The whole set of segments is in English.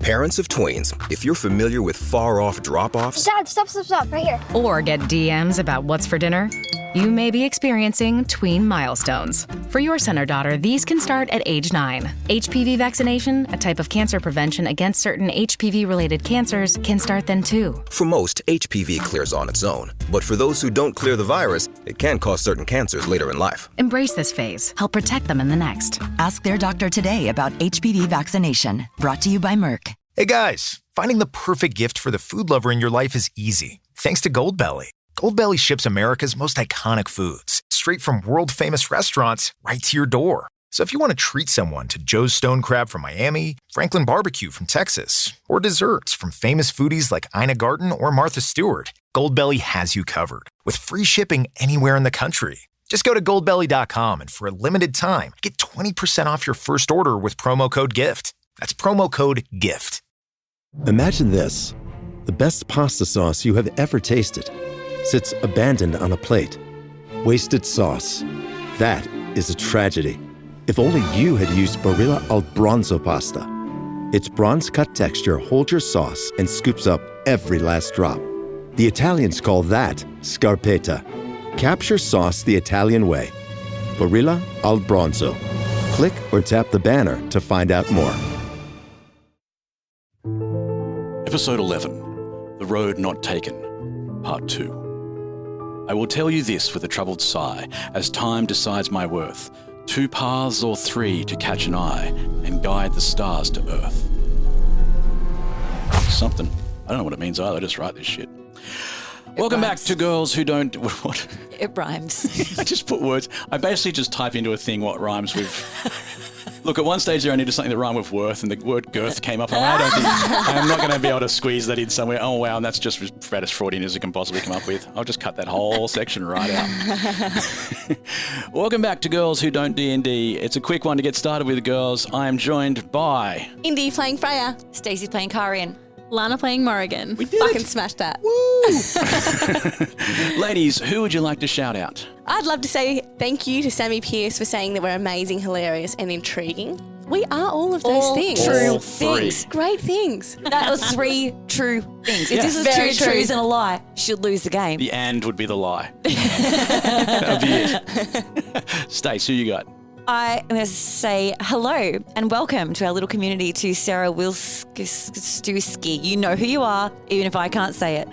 Parents of tweens, if you're familiar with far-off drop-offs... Dad, stop, right here. Or get DMs about what's for dinner, you may be experiencing tween milestones. For your son or daughter, these can start at age 9. HPV vaccination, a type of cancer prevention against certain HPV-related cancers, can start then too. For most, HPV clears on its own. But for those who don't clear the virus, it can cause certain cancers later in life. Embrace this phase. Help protect them in the next. Ask their doctor today about HPV vaccination. Brought to you by Merck. Hey guys, finding the perfect gift for the food lover in your life is easy. Thanks to Goldbelly. Goldbelly ships America's most iconic foods straight from world-famous restaurants right to your door. So if you want to treat someone to Joe's Stone Crab from Miami, Franklin Barbecue from Texas, or desserts from famous foodies like Ina Garten or Martha Stewart, Goldbelly has you covered with free shipping anywhere in the country. Just go to goldbelly.com and for a limited time, get 20% off your first order with promo code GIFT. That's promo code GIFT. Imagine this. The best pasta sauce you have ever tasted sits abandoned on a plate. Wasted sauce. That is a tragedy. If only you had used Barilla al Bronzo pasta. Its bronze-cut texture holds your sauce and scoops up every last drop. The Italians call that scarpetta. Capture sauce the Italian way. Barilla al Bronzo. Click or tap the banner to find out more. Episode 11, The Road Not Taken, Part 2. I will tell you this with a troubled sigh, as time decides my worth. 2 paths or 3 to catch an eye and guide the stars to earth. Something. I don't know what it means either, I just write this shit. Welcome back to Girls Who Don't... What? It rhymes. I just put words. I basically just type into a thing what rhymes with... Look, at one stage there I needed something that rhymed with worth, and the word girth came up. I'm not going to be able to squeeze that in somewhere. Oh, wow, and that's just about as Freudian as it can possibly come up with. I'll just cut that whole section right out. Welcome back to Girls Who Don't D&D. It's a quick one to get started with, girls. I am joined by... Indy playing Freya. Stacey playing Kaa'Riin. Lana playing Morrigan. We did Fucking it. smashed that. Woo! Ladies, who would you like to shout out? I'd love to say thank you to Sammy Pierce for saying that we're amazing, hilarious and intriguing. We are all of those things. True three. things. Great things. That was 3 true things. If Yeah. this is Very 2 true. truths and a lie, she'll lose the game. The and would be the lie. That would be it. Stace, who you got? I am going to say hello and welcome to our little community to Sarah Wilski. You know who you are, even if I can't say it.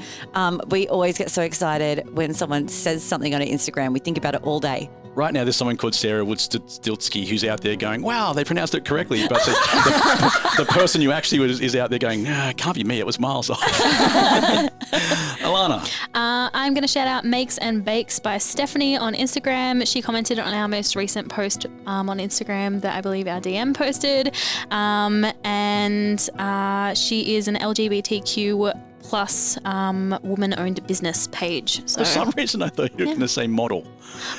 We always get so excited when someone says something on our Instagram. We think about it all day. Right now, there's someone called Sarah Woodstiltsky who's out there going, wow, they pronounced it correctly. But the person who actually is out there going, no, it can't be me. It was miles off. Alana. I'm going to shout out Makes and Bakes by Stephanie on Instagram. She commented on our most recent post on Instagram that I believe our DM posted. And she is an LGBTQ plus woman-owned business page. So, For some reason, I thought you were going to say model.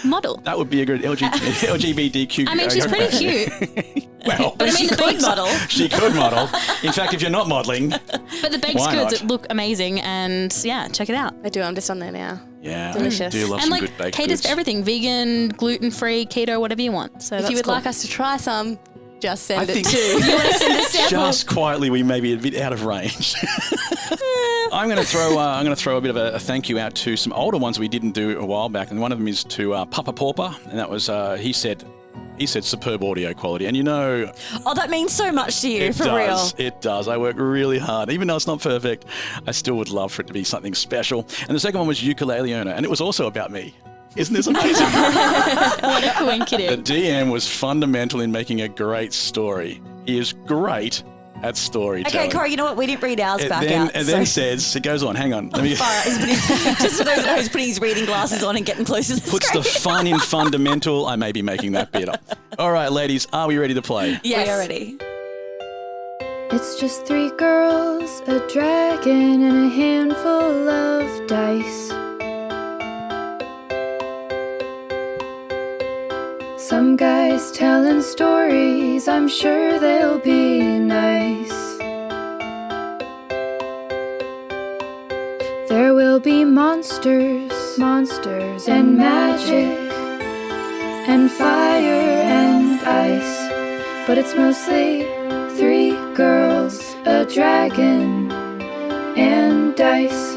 Model. That would be a good LGBTQ. I mean, she's pretty cute. Well, But I mean, the baked model. she could model. In fact, if you're not modelling, But the baked Why goods not? look amazing, and yeah, check it out. I do. I'm just on there now. yeah, Delicious. I do love And some like good baked caters goods. for everything: vegan, gluten-free, keto, whatever you want. So If that's you would cool. like us to try some, just send I it think- to. You want to send a sample? Just quietly, we may be a bit out of range. I'm going to throw a bit of a thank you out to some older ones we didn't do a while back, and one of them is to Papa Pauper, and that was he said superb audio quality, and you know Oh, that means so much to you, it for does. real. It does. I work really hard, even though it's not perfect. I still would love for it to be something special. And the second one was Ukulele Owner, and it was also about me. Isn't this amazing? What a The coincidence. DM was fundamental in making a great story. He is great at storytelling. Okay, Cory, you know what? We didn't read ours back out. And then says, it goes on, hang on. Let me Far out. Just for those that know, he's putting his reading glasses on and getting closer to the puts screen. the fun in fundamental. I may be making that bit up. All right, ladies, are we ready to play? Yes. We are ready. It's just 3 girls, a dragon, and a handful of dice. Some guys telling stories, I'm sure they'll be nice. There will be monsters, and magic, and fire and ice. But it's mostly 3 girls, a dragon and dice.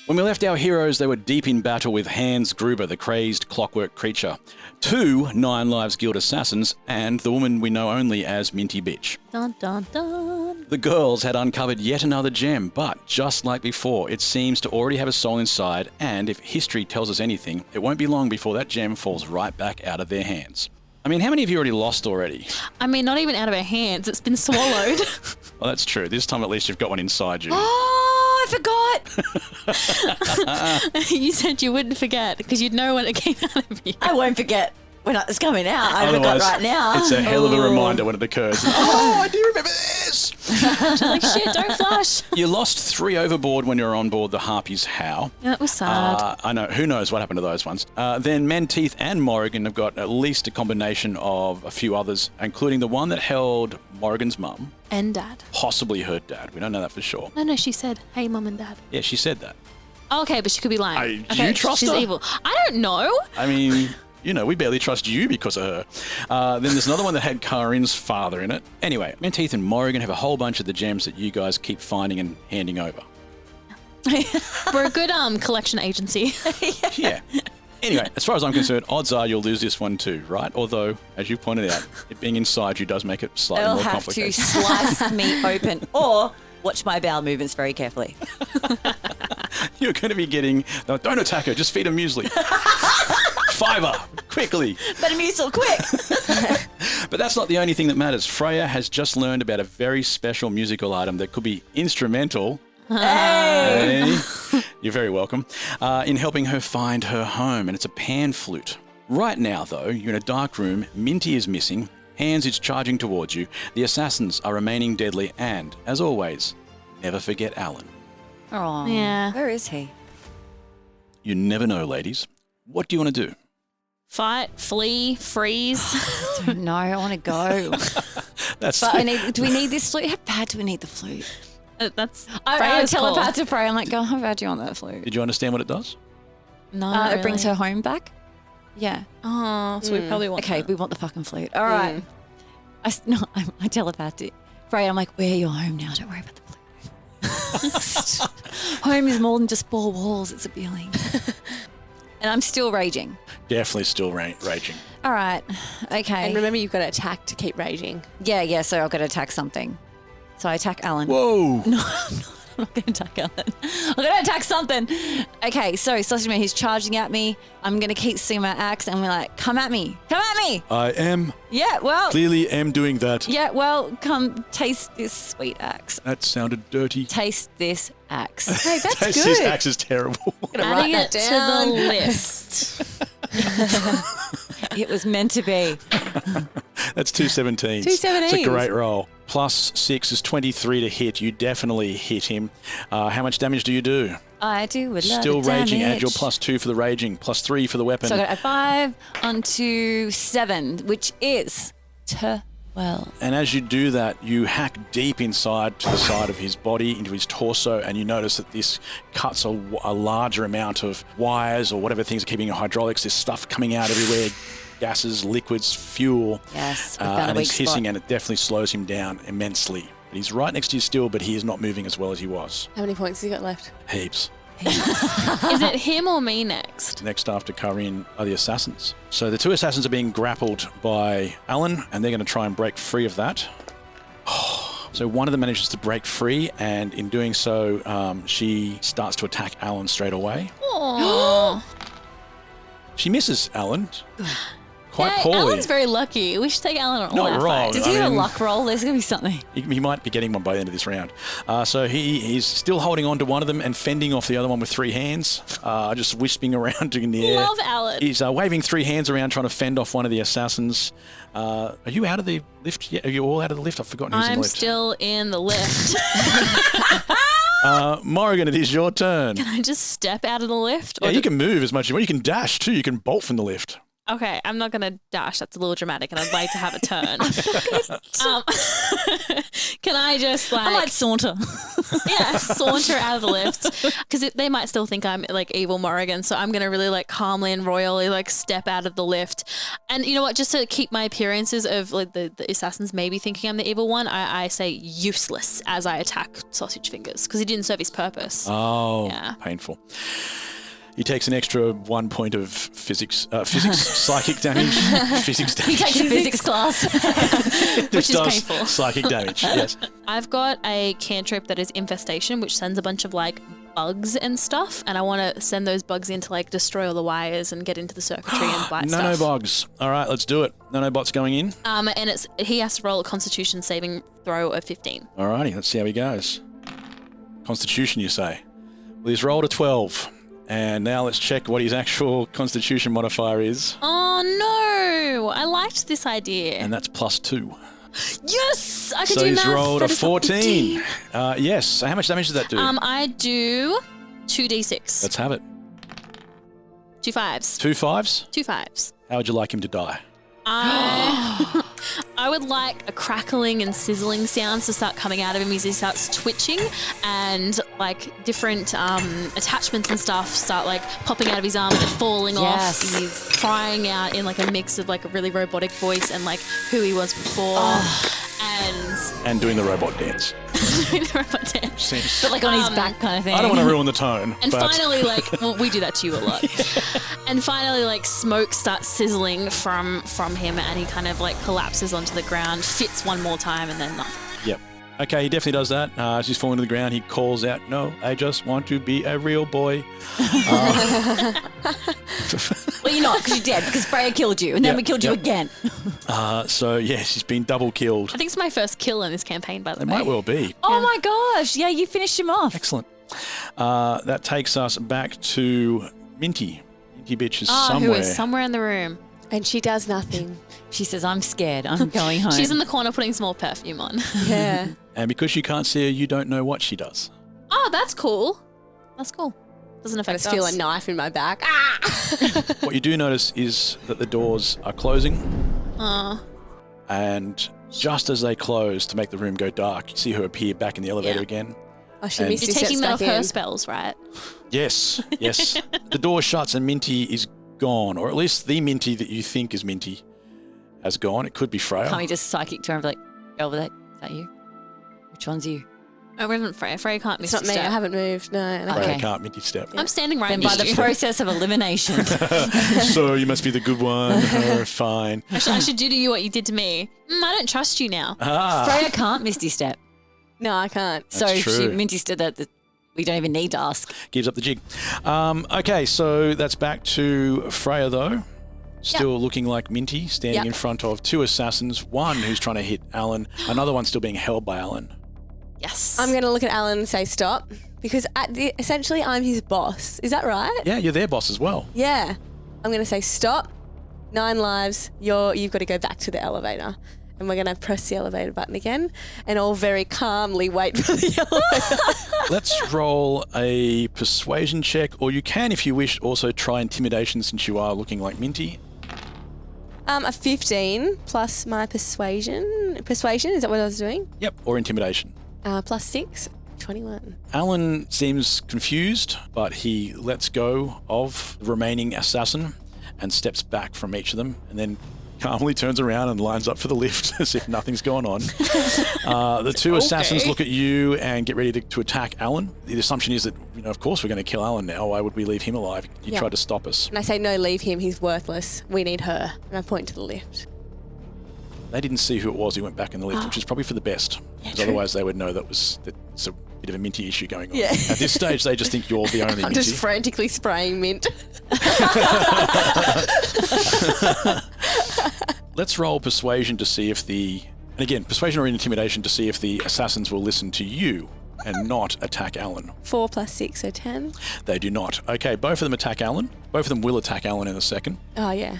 When we left our heroes, they were deep in battle with Hans Gruber, the crazed clockwork creature, 2 Nine Lives Guild assassins, and the woman we know only as Minty Bitch. Dun, dun, dun. The girls had uncovered yet another gem, but just like before, it seems to already have a soul inside, and if history tells us anything, it won't be long before that gem falls right back out of their hands. I mean, how many of you already lost already? I mean, not even out of our hands. It's been swallowed. Well, that's true. This time at least you've got one inside you. Oh, I forgot. You said you wouldn't forget because you'd know when it came out of you. I won't forget when it's coming out. I forgot right now. It's a hell of a reminder when it occurs. Oh, I do remember this. Like, shit, don't flush. You lost 3 overboard when you were on board the Harpy's How. Yeah, that was sad. I know. Who knows what happened to those ones? Then Menteith and Morrigan have got at least a combination of a few others, including the one that held Morrigan's mum. And dad. Possibly her dad. We don't know that for sure. No, she said, hey, mum and dad. Yeah, she said that. Okay, but she could be lying. Do you trust she's her? Evil. I don't know. I mean... You know, we barely trust you because of her. Then there's another one that had Kaa'Riin's father in it. Anyway, Menteith and Morrigan have a whole bunch of the gems that you guys keep finding and handing over. We're a good collection agency. Yeah. Anyway, as far as I'm concerned, odds are you'll lose this one too, right? Although, as you pointed out, it being inside you does make it slightly They'll more have complicated. to slice me open or watch my bowel movements very carefully. You're going to be getting... No, don't attack her, just feed her muesli. Fiber, quickly. Better muesli, quick. But that's not the only thing that matters. Freya has just learned about a very special musical item that could be instrumental. Hey. You're very welcome. In helping her find her home, and it's a pan flute. Right now, though, you're in a dark room. Minty is missing. Hans is charging towards you. The assassins are remaining deadly, and, as always, never forget Alan. Oh, Yeah. Where is he? You never know, ladies. What do you want to do? Fight, flee, freeze. I don't know. I want to go. That's But do we need this flute? How bad do we need the flute? That's I Freya's telepath call. to Freya. I'm like, God, how bad do you want that flute? Did you understand what it does? No, not It brings really. her home back. Yeah. Oh, so we probably want Okay, that. we want the fucking flute. All right. I telepathed it. Freya, I'm like, we're your home now. Don't worry about the flute. Home is more than just 4 walls. It's a feeling. And I'm still raging. Definitely still raging. All right. Okay. And remember, you've got to attack to keep raging. Yeah. So I've got to attack something. So I attack Alan. Whoa. No, I'm not going to attack Alan. I'm going to attack something. Okay, so Sausage Man, he's charging at me. I'm going to keep seeing my axe and we're like, come at me. Come at me. I am Yeah, well. clearly am doing that. Yeah, well, come taste this sweet axe. That sounded dirty. Taste this axe. Hey, that's This good. axe is terrible. Adding write that it to down. the list. It was meant to be. That's 217s. 217s. It's a great roll. Plus 6 is 23 to hit. You definitely hit him. How much damage do you do? I do with Still raging. Add your damage. +2 for the raging. +3 for the weapon. So I got a 5 onto 7, which is 12. And as you do that, you hack deep inside to the side of his body, into his torso, and you notice that this cuts a larger amount of wires or whatever things are keeping your hydraulics. There's stuff coming out everywhere, gases, liquids, fuel. Yes, we found a and weak he's hissing, spot. and it definitely slows him down immensely. But he's right next to you still, but he is not moving as well as he was. How many points have you got left? Heaps. Is it him or me next? Next after Kaa'Riin are the assassins. So the 2 assassins are being grappled by Alan, and they're going to try and break free of that. So one of them manages to break free, and in doing so, she starts to attack Alan straight away. Aww. She misses Alan quite Yeah, poorly. Alan's very lucky. We should take Alan on all Not our wrong. fights. Did he I have a mean- luck roll? There's going to be something. He might be getting one by the end of this round. So he's still holding on to one of them and fending off the other one with 3 hands, just wisping around in the air. Love Alan. He's waving 3 hands around trying to fend off one of the assassins. Are you out of the lift yet? Are you all out of the lift? I've forgotten who's in the I'm lift. still in the lift. Morrigan, it is your turn. Can I just step out of the lift? Yeah, you can move as much as you want. You can dash too. You can bolt from the lift. Okay, I'm not going to dash. That's a little dramatic, and I'd like to have a turn. Can I just I might saunter. saunter out of the lift because they might still think I'm like evil Morrigan. So I'm going to really like calmly and royally like step out of the lift. And you know what? Just to keep my appearances of like the assassins maybe thinking I'm the evil one, I say useless as I attack Sausage Fingers because he didn't serve his purpose. Oh, painful. He takes an extra 1 point of physics psychic damage. Physics damage. He takes a physics class. Which is painful. Psychic damage, yes. I've got a cantrip that is Infestation, which sends a bunch of like bugs and stuff, and I want to send those bugs in to like destroy all the wires and get into the circuitry and bite stuff. Nanobugs. All right, let's do it. Nanobots going in. And he has to roll a Constitution saving throw of 15. All righty, let's see how he goes. Constitution, you say? Well, he's rolled a 12. And now let's check what his actual Constitution modifier is. Oh no! I liked this idea. And that's +2. Yes! I could so do he's math. rolled a 14. Yes. So how much damage does that do? I do 2d6. Let's have it. 2 5s. 2 5s? 2 5s. How would you like him to die? I would like a crackling and sizzling sounds to start coming out of him as he starts twitching, and like different attachments and stuff start like popping out of his arm and falling off. He's crying out in like a mix of like a really robotic voice and like who he was before. And doing the robot dance. But like on his back kind of thing. I don't want to ruin the tone. And finally, like, well, we do that to you a lot. And finally, like, smoke starts sizzling from him, and he kind of like collapses onto the ground, fits one more time, and then nothing. Yep. Okay, he definitely does that. As he's falling to the ground, he calls out, "No, I just want to be a real boy." Well, you're not, because you're dead, because Freya killed you, and then we killed you again. So, yes, he's been double killed. I think it's my first kill in this campaign, by the way. It might well be. Oh my gosh. Yeah, you finished him off. Excellent. That takes us back to Minty. Minty bitch is somewhere. Who is somewhere in the room. And she does nothing. She says, I'm scared. I'm going home. She's in the corner putting some more perfume on. Yeah. And because you can't see her, you don't know what she does. Oh, that's cool. That's cool. Doesn't I affect just us. feel a knife in my back. What you do notice is that the doors are closing. And just as they close to make the room go dark, you see her appear back in the elevator again. Oh, she And- missed You're his taking steps that off back her in. spells, right? Yes, yes. The door shuts and Minty is gone, or at least the Minty that you think is Minty has gone. It could be Freya. Can't we just psychic to her and be like, over there? Is that you? Which one's you? Oh, we haven't Freya. Freya can't miss It's not a me. I step. haven't moved. No. Freya Okay. can't Minty step. I'm standing right Then next by to the you. process of elimination. So you must be the good one. Fine. I should do to you what you did to me. I don't trust you now. Freya can't misty step. No, I can't. So That's she true. minty step that we don't even need to ask. Gives up the jig. Okay, so that's back to Freya, though. Still looking like Minty, standing in front of two assassins. One who's trying to hit Alan. Another one still being held by Alan. Yes. I'm going to look at Alan and say stop because essentially I'm his boss. Is that right? Yeah, you're their boss as well. Yeah. I'm going to say stop. 9 lives. You've got to go back to the elevator. And we're going to press the elevator button again and all very calmly wait for the elevator. Let's roll a persuasion check, or you can, if you wish, also try intimidation since you are looking like Minty. A 15 plus my persuasion. Persuasion, is that what I was doing? Yep, or intimidation. Plus 6, 21. Alan seems confused, but he lets go of the remaining assassin and steps back from each of them, and then calmly turns around and lines up for the lift as if nothing's going on. The two assassins look at you and get ready to attack Alan. The assumption is that, of course we're going to kill Alan now. Why would we leave him alive? You tried to stop us. And I say, no, leave him. He's worthless. We need her. And I point to the lift. They didn't see who it was who went back in the lift, which is probably for the best. Because otherwise they would know that it's a bit of a Minty issue going on. Yeah. At this stage, they just think you're the only I'm Minty. just frantically spraying mint. Let's roll persuasion to see if and again, persuasion or intimidation to see if the assassins will listen to you and not attack Alan. 4 plus 6, so 10. They do not. Okay, both of them attack Alan. Both of them will attack Alan in a second. Oh, yeah.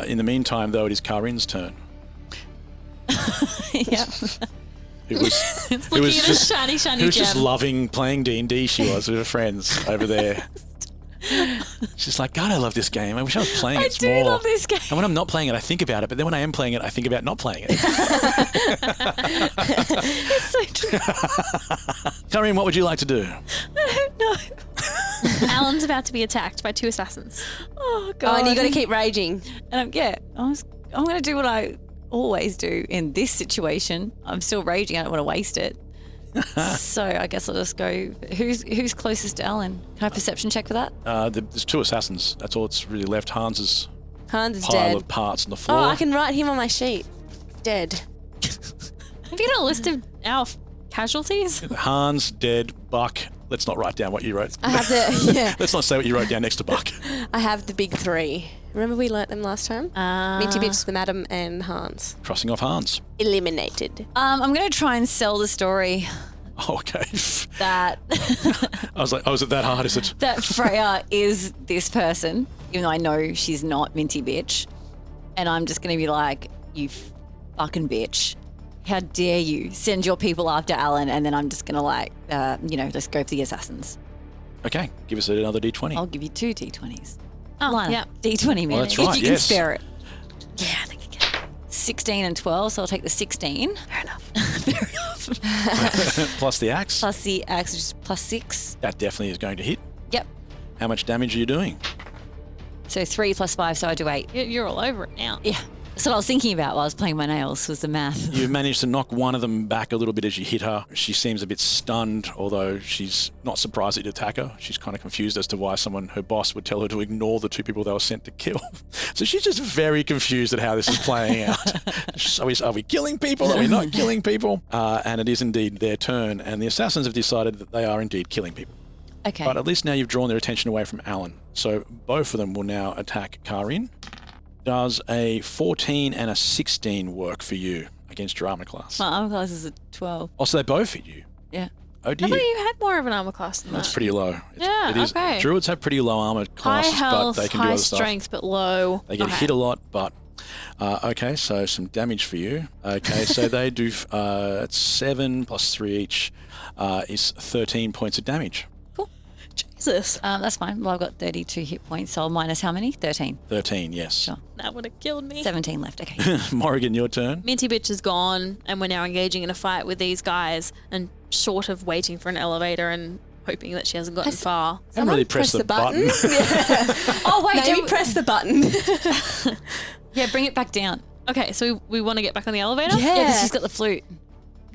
In the meantime, though, it is Kaa'Riin's turn. Yeah. It was Looking at a shiny Who was just gem. loving playing D&D, she was, with her friends over there. She's like, God, I love this game. I wish I was playing it more. I do love this game. And when I'm not playing it, I think about it. But then when I am playing it, I think about not playing it. It's so true. Kaa'Riin, what would you like to do? I don't know. Alan's about to be attacked by 2 assassins. Oh, Oh, God. and you got to keep raging. And I'm going to do what I always do in this situation. I'm still raging. I don't want to waste it. So I guess I'll just go. Who's closest to Alan? Can I perception check for that? There's 2 assassins. That's all that's really left. Hans is Hans is pile dead. of parts on the floor. Oh, I can write him on my sheet. Dead. Have you got a list of our casualties? Hans, dead, Buck. Let's not write down what you wrote. I have the yeah. Let's not say what you wrote down next to Buck. I have the big 3. Remember we learnt them last time? Minty Bitch, the Madam, and Hans. Crossing off Hans. Eliminated. I'm going to try and sell the story Oh, okay. that I was like, oh, is it that hard? Is it? that Freya is this person, even though I know she's not Minty Bitch. And I'm just going to be like, you fucking bitch. How dare you send your people after Alan? And then I'm just going to just go for the assassins. Okay, give us another D20. I'll give you 2 D20s. Oh, Lana, yeah. D20 man. that's right, If you can yes. spare it. Yeah, I think you can. 16 and 12, so I'll take the 16. Fair enough. Fair enough. Plus the axe. Plus the axe, which is plus 6. That definitely is going to hit. Yep. How much damage are you doing? So 3 plus 5, so I do 8. You're all over it now. Yeah. That's what I was thinking about while I was playing my nails, was the math. You managed to knock one of them back a little bit as you hit her. She seems a bit stunned, although she's not surprised that you attack her. She's kind of confused as to why her boss would tell her to ignore the 2 people they were sent to kill. So she's just very confused at how this is playing out. Are we killing people? Are we not killing people? And it is indeed their turn, and the assassins have decided that they are indeed killing people. Okay. But at least now you've drawn their attention away from Alan. So both of them will now attack Kaa'Riin. Does a 14 and a 16 work for you against your armor class? My armor class is a 12. Oh, so they both hit you? Yeah. Oh, I dear. thought you had more of an armor class than That's that. pretty low. Yeah, it is. okay. Druids have pretty low armor High classes, health, but they can do high other stuff. strength, but low. They get hit a lot, but... okay, so some damage for you. Okay, so they do 7 plus 3 each is 13 points of damage. Jesus. That's fine. Well, I've got 32 hit points, so I'll minus how many? 13. 13, yes. Sure. That would have killed me. 17 left. Okay. Morrigan, your turn. Minty Bitch is gone, and we're now engaging in a fight with these guys, and short of waiting for an elevator and hoping that she hasn't gotten far. I haven't really pressed the button. Yeah. Oh, wait. Maybe press the button. Yeah, bring it back down. Okay, so we want to get back on the elevator? Yeah, because she's got the flute.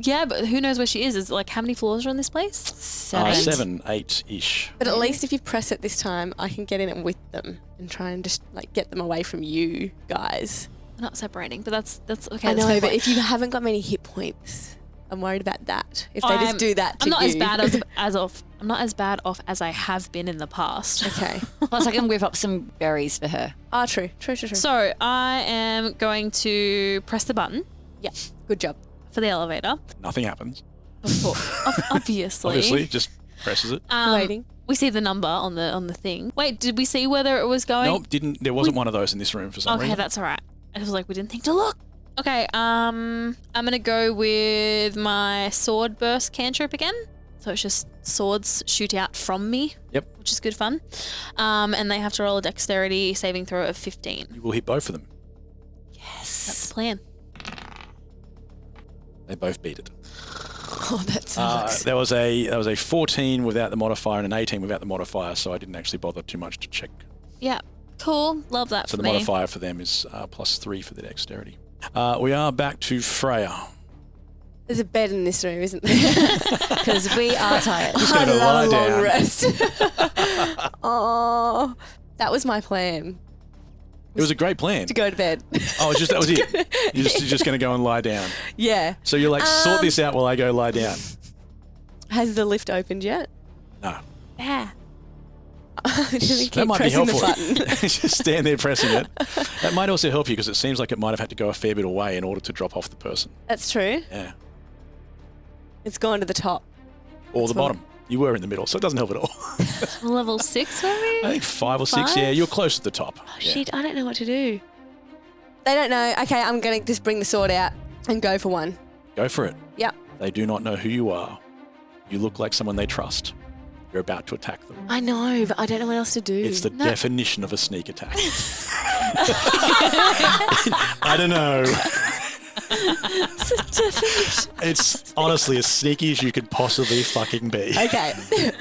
Yeah, but who knows where she is? Is like, how many floors are in this place? 7. 8-ish. But at least if you press it this time, I can get in it with them and try and just get them away from you guys. We're not separating, but that's okay. I that's know, my but point. if you haven't got many hit points, I'm worried about that. If they just do that to I'm not you. as bad I'm not as bad off as I have been in the past. Okay. Plus, I can whip up some berries for her. Ah, true. So I am going to press the button Yeah, good job. for the elevator. Nothing happens. Obviously. Obviously, just presses it. Waiting. We see the number on the thing. Wait, did we see whether it was going? Nope, didn't. There wasn't one of those in this room for some Okay, reason. that's all right. I was like, we didn't think to look. Okay, I'm gonna go with my sword burst cantrip again. So it's just swords shoot out from me. Yep. Which is good fun. And they have to roll a dexterity saving throw of 15. You will hit both of them. That's the plan. They both beat it. Oh, that sucks. There was a 14 without the modifier and an 18 without the modifier, so I didn't actually bother too much to check. Yeah. Cool. Love that So for the me. modifier for them is +3 for the dexterity. We are back to Freya. There's a bed in this room, isn't there? Because we are tired. Just I gonna lie love a long down. rest. Oh, that was my plan, It was a great plan. to go to bed. Oh, that was it. You're just going to go and lie down. Yeah. So you're like, sort this out while I go lie down. Has the lift opened yet? No. Yeah. Keep That might be pressing helpful. the button. Just stand there pressing it. That might also help you because it seems like it might have had to go a fair bit away in order to drop off the person. That's true. Yeah. It's gone to the top. Or the That's what- bottom. You were in the middle, so it doesn't help at all. Level 6 maybe? I think 5 or 6. Yeah, you're close to the top. Oh, Yeah. shit, I don't know what to do. They don't know. Okay, I'm going to just bring the sword out and go for one. Go for it. Yep. They do not know who you are. You look like someone they trust. You're about to attack them. I know, but I don't know what else to do. It's the definition of a sneak attack. I don't know. It's a definition. It's honestly as sneaky as you could possibly fucking be. Okay.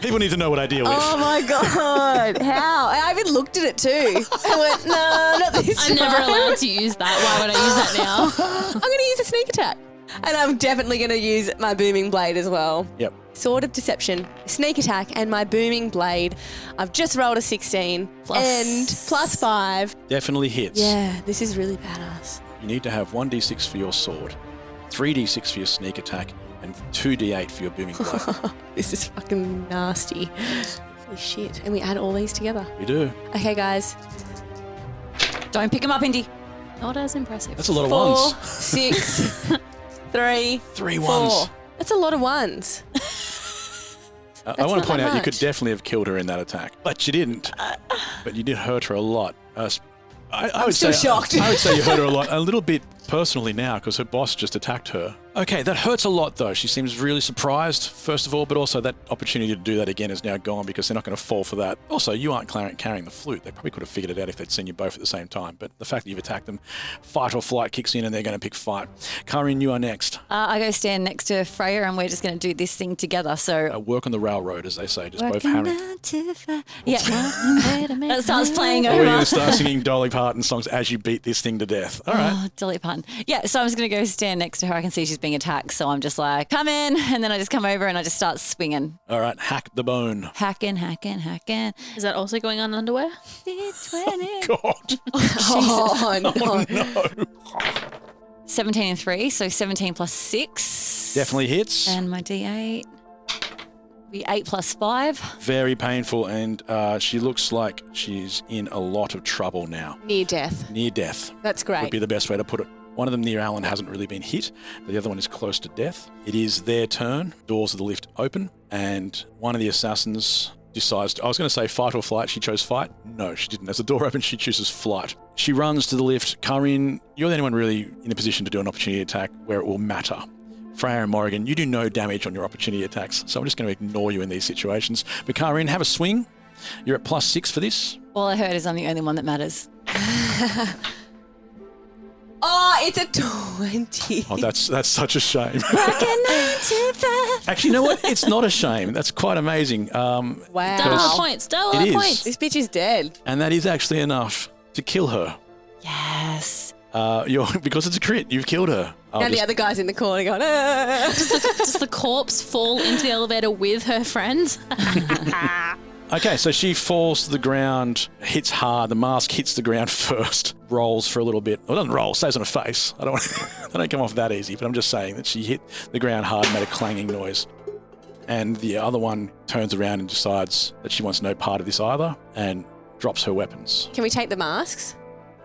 People need to know what I deal with. Oh my God. How? I even looked at it too. I went, no, not this I'm never time. allowed to use that. Why would I use that now? I'm going to use a sneak attack. And I'm definitely going to use my booming blade as well. Yep. Sword of Deception, sneak attack, and my booming blade. I've just rolled a 16 and +5. Definitely hits. Yeah, this is really badass. You need to have 1d6 for your sword, 3d6 for your sneak attack, and 2d8 for your booming blade. This is fucking nasty. Holy shit. And we add all these together. You do. Okay, guys. Don't pick him up, Indy. Not as impressive. That's a lot of 4, ones. 6, 3, 3 4. ones. That's a lot of ones. I want not to point that out you could much. definitely have killed her in that attack, but you didn't. But you did hurt her a lot. I would still say, shocked. I would say you hurt her a little bit personally now because her boss just attacked her. Okay, that hurts a lot though. She seems really surprised, first of all, but also that opportunity to do that again is now gone because they're not going to fall for that. Also, you aren't carrying the flute. They probably could have figured it out if they'd seen you both at the same time. But the fact that you've attacked them, fight or flight kicks in and they're going to pick fight. Kaa'Riin, you are next. I go stand next to Freya and we're just going to do this thing together. So Work on the railroad, as they say, just both working hammering. down to yeah, that starts playing Or you're going over. to start singing Dolly Parton songs as you beat this thing to death. All right. Oh, Dolly Parton. Yeah, so I'm just going to go stand next to her. I can see she's being attacked. So I'm just like, come in. And then I just come over and I just start swinging. All right. Hack the bone. Hacking. Is that also going on underwear? 20. God. Oh, no. Oh, no. 17 and 3, so 17 plus 6. Definitely hits. And my D8. Be 8 plus 5. Very painful. And she looks like she's in a lot of trouble now. Near death. Near death That's would great. be the best way to put it. One of them near Alan hasn't really been hit. The other one is close to death. It is their turn. Doors of the lift open. And one of the assassins decides, I was going to say fight or flight. She chose fight. No, she didn't. As the door opens, she chooses flight. She runs to the lift. Kaa'Riin, you're the only one really in a position to do an opportunity attack where it will matter. Freya and Morrigan, you do no damage on your opportunity attacks, so I'm just going to ignore you in these situations. But Kaa'Riin, have a swing. You're at +6 for this. All I heard is I'm the only one that matters. Oh, it's a 20. Oh, that's such a shame. Rockin' 95. Actually, you know what? It's not a shame. That's quite amazing. Wow. Double the points. Double It the is. points. This bitch is dead. And that is actually enough to kill her. Yes. Because it's a crit, you've killed her. And the other guy's in the corner going, ah. Does the corpse fall into the elevator with her friend? Okay, so she falls to the ground, hits hard. The mask hits the ground first, rolls for a little bit. Well, it doesn't roll, stays on her face. I don't come off that easy, but I'm just saying that she hit the ground hard and made a clanging noise. And the other one turns around and decides that she wants no part of this either and drops her weapons. Can we take the masks?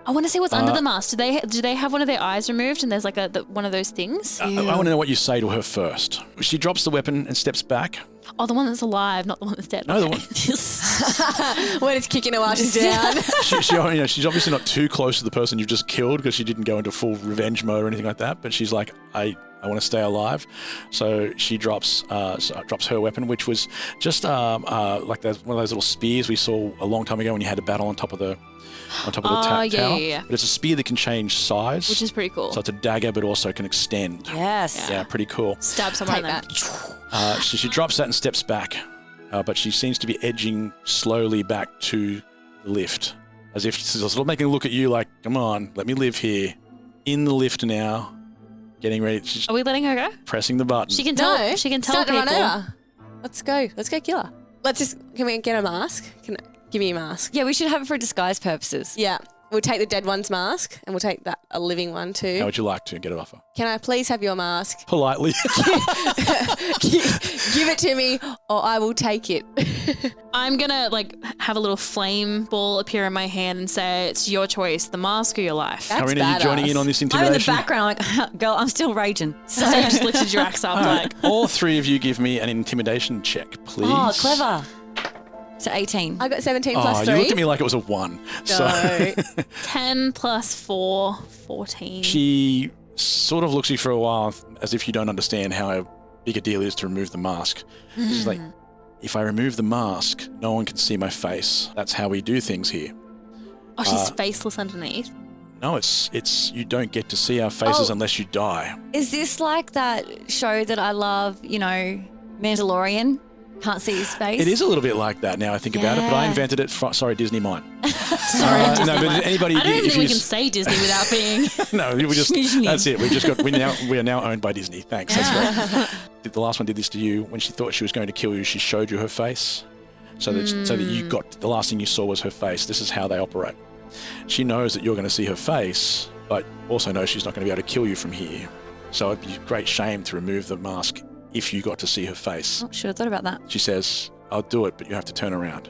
I want to see what's under the mask. Do they have one of their eyes removed and there's like one of those things? I want to know what you say to her first. She drops the weapon and steps back. Oh, the one that's alive, not the one that's dead. No, the one. When it's kicking her while she's down. She's obviously not too close to the person you've just killed because she didn't go into full revenge mode or anything like that. But she's like, I want to stay alive. So she drops her weapon, which was just like one of those little spears we saw a long time ago when you had a battle on top of the tower. Yeah. But it's a spear that can change size. Which is pretty cool. So it's a dagger, but also can extend. Yes. Yeah, pretty cool. Stab someone Take in that. So she drops that and steps back, but she seems to be edging slowly back to the lift, as if sort of making a look at you like, come on, let me live here. In the lift now, getting ready. She's Are we letting her go? pressing the button. She can tell. No. She can tell Start to people. run over. Let's go. Let's go kill her. Can we get a mask? Give me a mask. Yeah, we should have it for disguise purposes. Yeah. We'll take the dead one's mask and we'll take a living one How too. would you like to get it off her? Can I please have your mask? Politely. Give it to me or I will take it. I'm gonna have a little flame ball appear in my hand and say, "It's your choice: the mask or your life." That's Kaa'Riin, are you joining in on this I'm in the intimidation? background, like, girl, I'm still raging. So you just lifted your axe up, like. All three of you give me an intimidation check, please. Oh, clever. So 18. I got 17 Oh, plus you 3. looked at me like it was a 1. No. 10 plus 4, 14. She sort of looks at you for a while as if you don't understand how big a deal it is to remove the mask. She's like, if I remove the mask, no one can see my face. That's how we do things here. Oh, she's faceless underneath. No, it's you don't get to see our faces unless you die. Is this like that show that I love, Mandalorian? Can't see his face? It is a little bit like that now I think about it, but I invented it. Sorry, Disney mine. Sorry, Disney no, but mine. anybody, I don't if think we you can say Disney without being... No, that's it. We are now owned by Disney. Thanks. That's great. The last one did this to you. When she thought she was going to kill you, she showed you her face. So that you got, the last thing you saw was her face. This is how they operate. She knows that you're going to see her face, but also knows she's not going to be able to kill you from here. So it'd be a great shame to remove the mask if you got to see her face. Oh, should have thought about that. She says, I'll do it, but you have to turn around.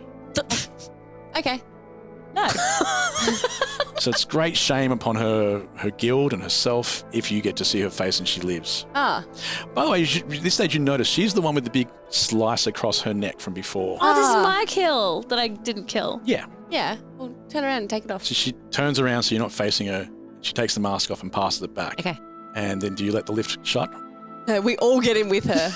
Okay. No. So it's great shame upon her guild and herself if you get to see her face and she lives. Ah. By the way, at this stage you notice she's the one with the big slice across her neck from before. Oh, this is my kill that I didn't kill. Yeah. Yeah. Well, turn around and take it off. So she turns around so you're not facing her. She takes the mask off and passes it back. Okay. And then do you let the lift shut? We all get in with her.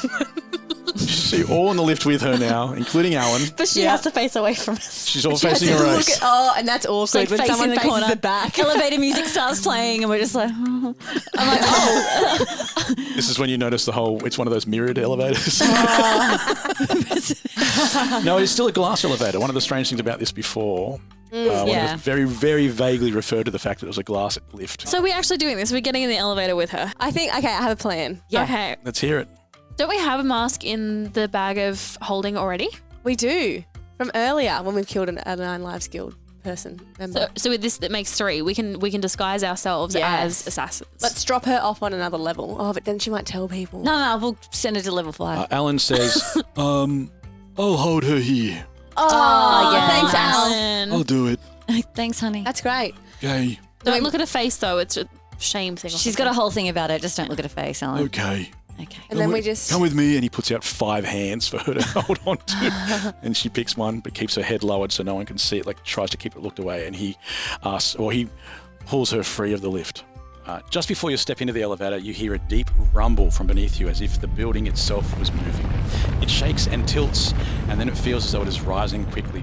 So you're all in the lift with her now, including Alan. But she has to face away from us. She's all facing her race. And that's awkward when someone faces corner. the back. Elevator music starts playing and we're just like, I'm like, This is when you notice it's one of those mirrored elevators. No, it's still a glass elevator. One of the strange things about this before, was very, very vaguely referred to the fact that it was a glass lift. So we're actually doing this. We're getting in the elevator with her. I have a plan. Yeah. Okay. Let's hear it. Don't we have a mask in the bag of holding already? We do. From earlier when we've killed a 9 Lives Guild person member. So with this, that makes 3. We can disguise ourselves as assassins. Let's drop her off on another level. Oh, but then she might tell people. No, we'll send her to level 5. Alan says, I'll hold her here. Oh, yeah. Thanks, Alan. I'll do it. Thanks, honey. That's great. Okay. Don't look at her face, though. It's a shame thing. She's got a whole thing about it. Just don't look at her face, Alan. Okay. And then we just... Come with me, and he puts out 5 hands for her to hold on to. And she picks one, but keeps her head lowered so no one can see it, like tries to keep it looked away. And he pulls her free of the lift. Just before you step into the elevator, you hear a deep rumble from beneath you as if the building itself was moving. It shakes and tilts, and then it feels as though it is rising quickly.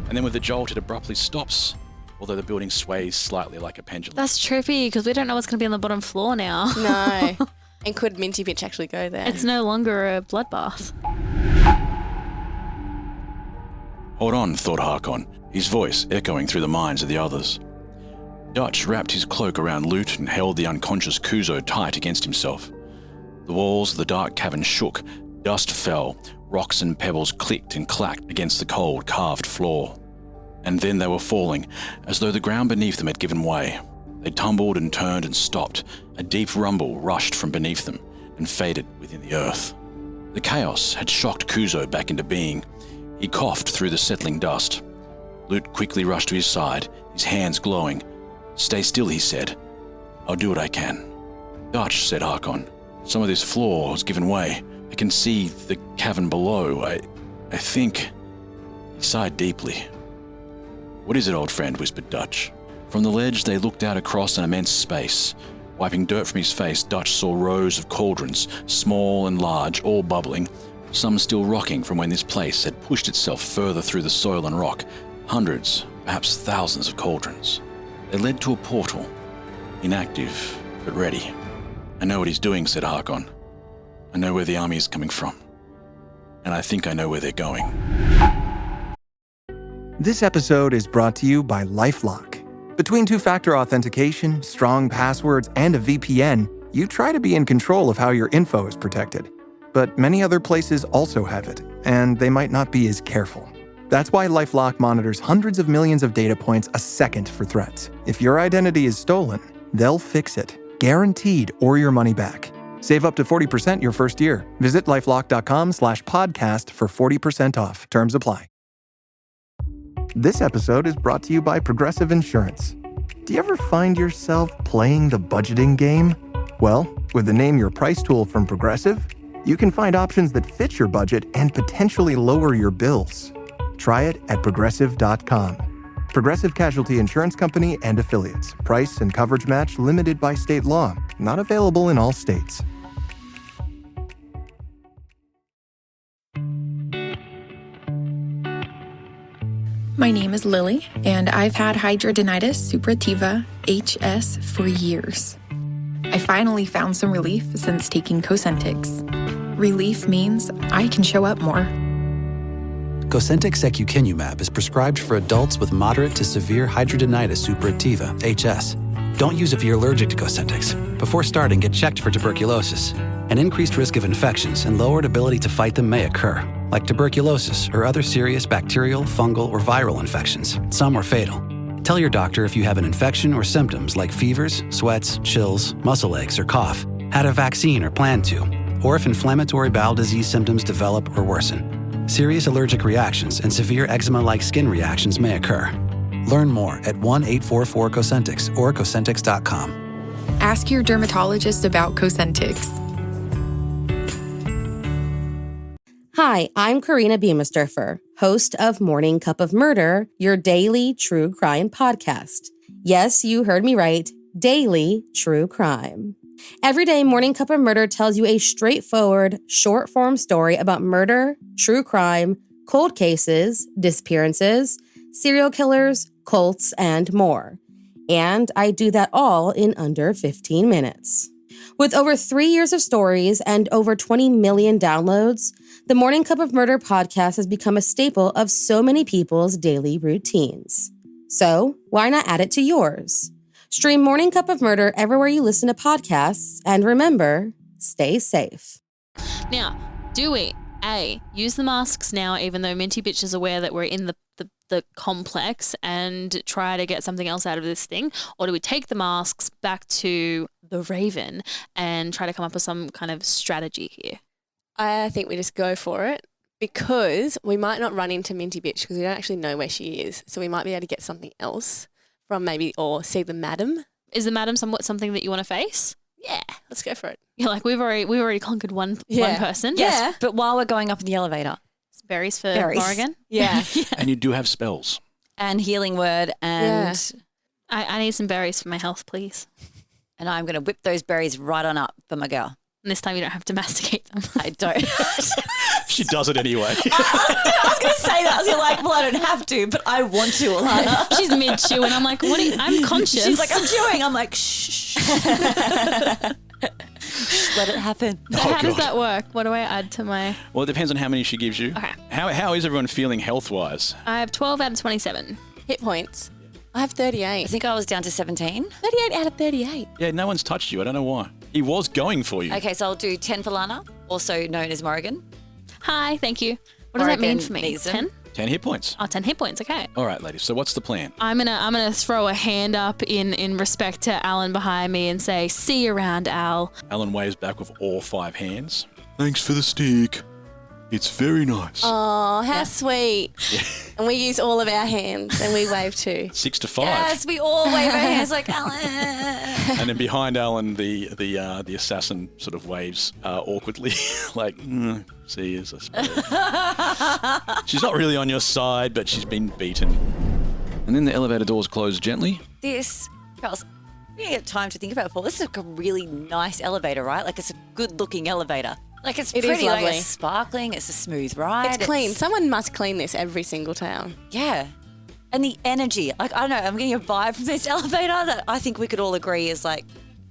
And then with a jolt, it abruptly stops, although the building sways slightly like a pendulum. That's trippy because we don't know what's going to be on the bottom floor now. No. And could Minty Bitch actually go there? It's no longer a bloodbath. Hold on, thought Harkon, his voice echoing through the minds of the others. Dutch wrapped his cloak around Lute and held the unconscious Kuzo tight against himself. The walls of the dark cavern shook, dust fell, rocks and pebbles clicked and clacked against the cold, carved floor. And then they were falling, as though the ground beneath them had given way. They tumbled and turned and stopped. A deep rumble rushed from beneath them and faded within the earth. The chaos had shocked Kuzo back into being. He coughed through the settling dust. Lute quickly rushed to his side, his hands glowing. Stay still, he said. I'll do what I can. Dutch, said Harkon. Some of this floor has given way. I can see the cavern below. I think... He sighed deeply. What is it, old friend? Whispered Dutch. From the ledge, they looked out across an immense space. Wiping dirt from his face, Dutch saw rows of cauldrons, small and large, all bubbling, some still rocking from when this place had pushed itself further through the soil and rock. Hundreds, perhaps thousands of cauldrons. They led to a portal, inactive, but ready. I know what he's doing, said Harkon. I know where the army is coming from. And I think I know where they're going. This episode is brought to you by LifeLock. Between two-factor authentication, strong passwords, and a VPN, you try to be in control of how your info is protected. But many other places also have it, and they might not be as careful. That's why LifeLock monitors hundreds of millions of data points a second for threats. If your identity is stolen, they'll fix it, guaranteed, or your money back. Save up to 40% your first year. Visit lifelock.com/podcast for 40% off. Terms apply. This episode is brought to you by Progressive Insurance. Do you ever find yourself playing the budgeting game? Well, with the Name Your Price tool from Progressive, you can find options that fit your budget and potentially lower your bills. Try it at progressive.com. Progressive Casualty Insurance Company and Affiliates. Price and coverage match limited by state law. Not available in all states. My name is Lily, and I've had hidradenitis suppurativa, HS, for years. I finally found some relief since taking Cosentyx. Relief means I can show up more. Cosentyx secukinumab is prescribed for adults with moderate to severe hidradenitis suppurativa, HS. Don't use it if you're allergic to Cosentyx. Before starting, get checked for tuberculosis. An increased risk of infections and lowered ability to fight them may occur, like tuberculosis or other serious bacterial, fungal, or viral infections. Some are fatal. Tell your doctor if you have an infection or symptoms like fevers, sweats, chills, muscle aches, or cough, had a vaccine or plan to, or if inflammatory bowel disease symptoms develop or worsen. Serious allergic reactions and severe eczema-like skin reactions may occur. Learn more at 1-844-COSENTYX or Cosentyx.com. Ask your dermatologist about Cosentyx. Hi, I'm Karina Beamisturfer, host of Morning Cup of Murder, your daily true crime podcast. Yes, you heard me right, daily true crime. Every day, Morning Cup of Murder tells you a straightforward, short-form story about murder, true crime, cold cases, disappearances, serial killers, cults, and more. And I do that all in under 15 minutes. With over 3 years of stories and over 20 million downloads, the Morning Cup of Murder podcast has become a staple of so many people's daily routines. So, why not add it to yours? Stream Morning Cup of Murder everywhere you listen to podcasts, and remember, stay safe. Now, do we, A, use the masks now, even though Minty Bitch is aware that we're in the complex, and try to get something else out of this thing? Or do we take the masks back to the Raven and try to come up with some kind of strategy here? I think we just go for it, because we might not run into Minty Bitch because we don't actually know where she is. So we might be able to get something else from maybe, or see the madam. Is the madam something that you want to face? Yeah, let's go for it. You're like, we've already conquered one person. Yes, but while we're going up in the elevator. Berries for Morrigan. Yeah. And you do have spells. And healing word and... I need some berries for my health, please. And I'm going to whip those berries right on up for my girl. And this time you don't have to masticate them. I don't. She does it anyway. I was going to say that. I was like, well, I don't have to, but I want to, Alana. She's mid-chew and I'm like, what? I'm conscious. She's like, I'm chewing. I'm like, shh. Let it happen. So how does that work? What do I add to my... Well, it depends on how many she gives you. Okay. How is everyone feeling health-wise? I have 12 out of 27. Hit points. I have 38. I think I was down to 17. 38 out of 38. Yeah, no one's touched you. I don't know why. He was going for you. Okay, so I'll do 10 for Lana, also known as Morrigan. Hi, thank you. What does that mean for me? 10? 10 hit points. Oh, 10 hit points, okay. All right, ladies. So what's the plan? I'm gonna throw a hand up in respect to Alan behind me and say, see you around, Al. Alan waves back with all 5 hands. Thanks for the stick. It's very nice. Oh, how sweet. Yeah. And we use all of our hands and we wave too. 6 to 5. Yes, we all wave our hands like Alan. And then behind Alan, the assassin sort of waves awkwardly, like, see you, I suppose. She's not really on your side, but she's been beaten. And then the elevator doors close gently. This, girls, we didn't get time to think about it, Paul. This is like a really nice elevator, right? Like it's a good-looking elevator. Like it's pretty, is lovely. Like it's sparkling, it's a smooth ride. It's clean. Someone must clean this every single town. Yeah. And the energy, like, I don't know, I'm getting a vibe from this elevator that I think we could all agree is like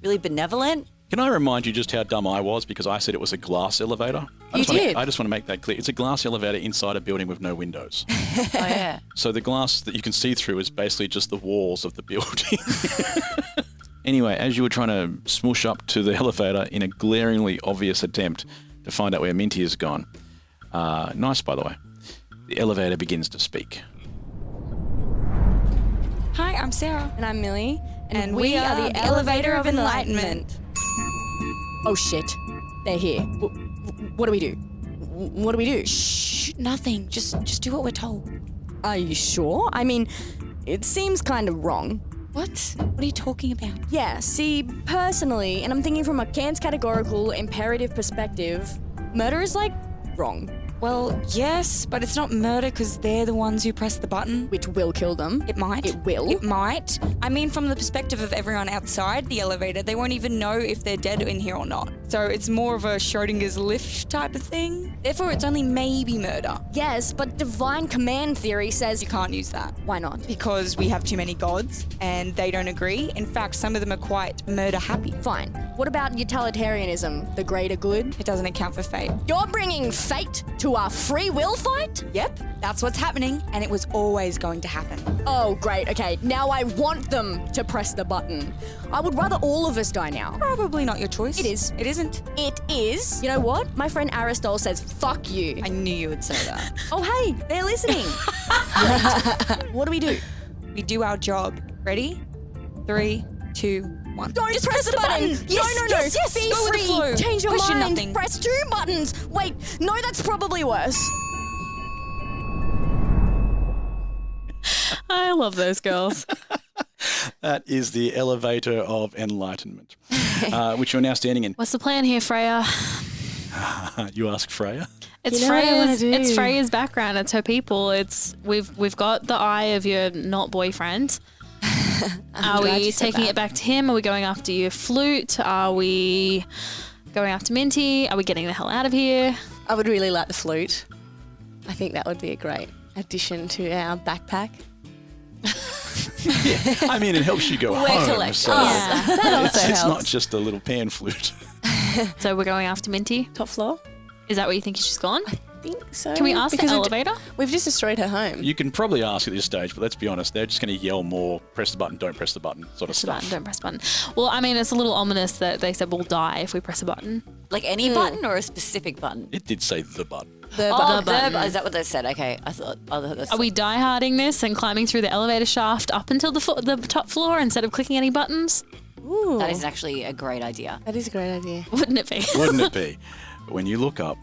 really benevolent. Can I remind you just how dumb I was because I said it was a glass elevator? You did. I just want to make that clear. It's a glass elevator inside a building with no windows. Oh, yeah. So the glass that you can see through is basically just the walls of the building. Anyway, as you were trying to smoosh up to the elevator in a glaringly obvious attempt to find out where Minty has gone, nice, by the way, the elevator begins to speak. Hi, I'm Sarah. And I'm Millie. And we are the Elevator of Enlightenment. Oh, shit. They're here. What do we do? What do we do? Shh, nothing. Just do what we're told. Are you sure? I mean, it seems kind of wrong. What? What are you talking about? Yeah, see, personally, and I'm thinking from a Kant's categorical imperative perspective, murder is, like, wrong. Well, yes, but it's not murder because they're the ones who press the button. Which will kill them. It might. It will. It might. I mean, from the perspective of everyone outside the elevator, they won't even know if they're dead in here or not. So it's more of a Schrodinger's lift type of thing. Therefore, it's only maybe murder. Yes, but divine command theory says You can't use that. Why not? Because we have too many gods and they don't agree. In fact, some of them are quite murder happy. Fine. What about utilitarianism, the greater good? It doesn't account for fate. You're bringing fate to our free will fight? Yep, that's what's happening, and it was always going to happen. Oh, great. Okay, now I want them to press the button. I would rather all of us die now. Probably not your choice. It is. It isn't. It is. You know what? My friend Aristotle says, fuck you. I knew you would say that. Oh, hey, they're listening. What do we do? We do our job. Ready? 3, 2, 1. Don't just press the button. Yes, No. yes. Be Go with the free. flow. Change your Question mind. nothing. Press 2 buttons. Wait, no, that's probably worse. I love those girls. That is the elevator of enlightenment, which you're now standing in. What's the plan here, Freya? You ask Freya? It's You know what I wanna Freya's. do. It's Freya's background. It's her people. It's we've got the eye of your not boyfriend. Are glad we you said taking that. it back to him? Are we going after your flute? Are we going after Minty? Are we getting the hell out of here? I would really like the flute. I think that would be a great addition to our backpack. I mean, it helps you go We're home. collectors. So Yeah. That also it's not helps. just a little pan flute. So we're going after Minty. Top floor? Is that where you think she's gone? I think so. Can we ask the Because elevator? We've just destroyed her home. You can probably ask at this stage, but let's be honest, they're just going to yell more, press the button, don't press the button, sort of Press the stuff. button, don't press the button. Well, I mean, it's a little ominous that they said we'll die if we press a button. Like any button or a specific button? It did say the button. The Oh, button. the, is that what they said? Okay, I thought that's Are we dieharding this and climbing through the elevator shaft up until the top floor instead of clicking any buttons? Ooh, That is actually a great idea. that is a great idea. Wouldn't it be? Wouldn't it be? But when you look up,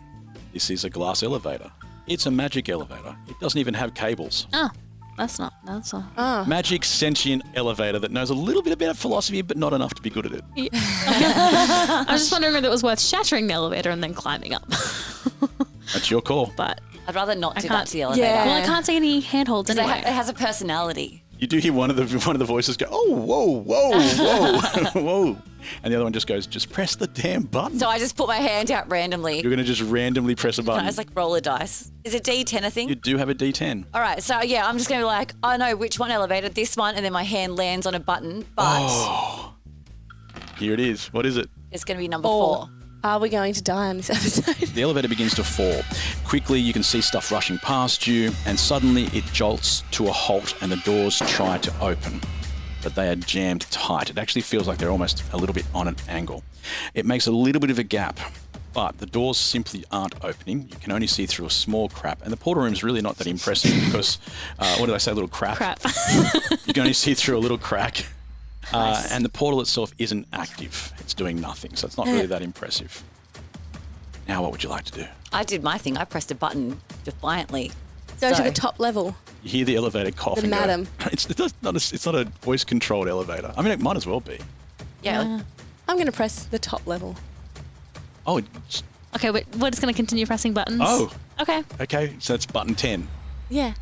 this is a glass elevator. It's a magic elevator. It doesn't even have cables. Oh, that's not. Magic sentient elevator that knows a little bit about philosophy, but not enough to be good at it. I was just wondering if it was worth shattering the elevator and then climbing up. That's your call. But I'd rather not I do can't- that to the elevator. Yeah. well, I can't see any handholds 'Cause anyway. it has a personality. You do hear one of the voices go, oh, whoa, whoa, whoa, whoa. And the other one just goes, just press the damn button. So I just put my hand out randomly. You're going to just randomly press a Can I button. just like roll a dice? Is it D10 a thing? You do have a D10. All right, so yeah, I'm just going to be like, I know which one elevator, this one, and then my hand lands on a button, but Here it is. What is it? it's going to be number 4. Are we going to die on this episode? The elevator begins to fall. Quickly, you can see stuff rushing past you, and suddenly it jolts to a halt and the doors try to open. But they are jammed tight. It actually feels like they're almost a little bit on an angle. It makes a little bit of a gap, but the doors simply aren't opening. You can only see through a small crap, and the portal room is really not that impressive because, what did I say, a little crap? Crap. You can only see through a little crack. And the portal itself isn't active. It's doing nothing, so it's not really that impressive. Now, what would you like to do? I did my thing. I pressed a button defiantly. Go to So- the top level. You hear the elevator cough. The and go, madam. It's not a voice-controlled elevator. I mean, it might as well be. Yeah. I'm going to press the top level. Oh, Okay, we're just going to continue pressing buttons. oh, Okay. okay. So that's button 10. Yeah.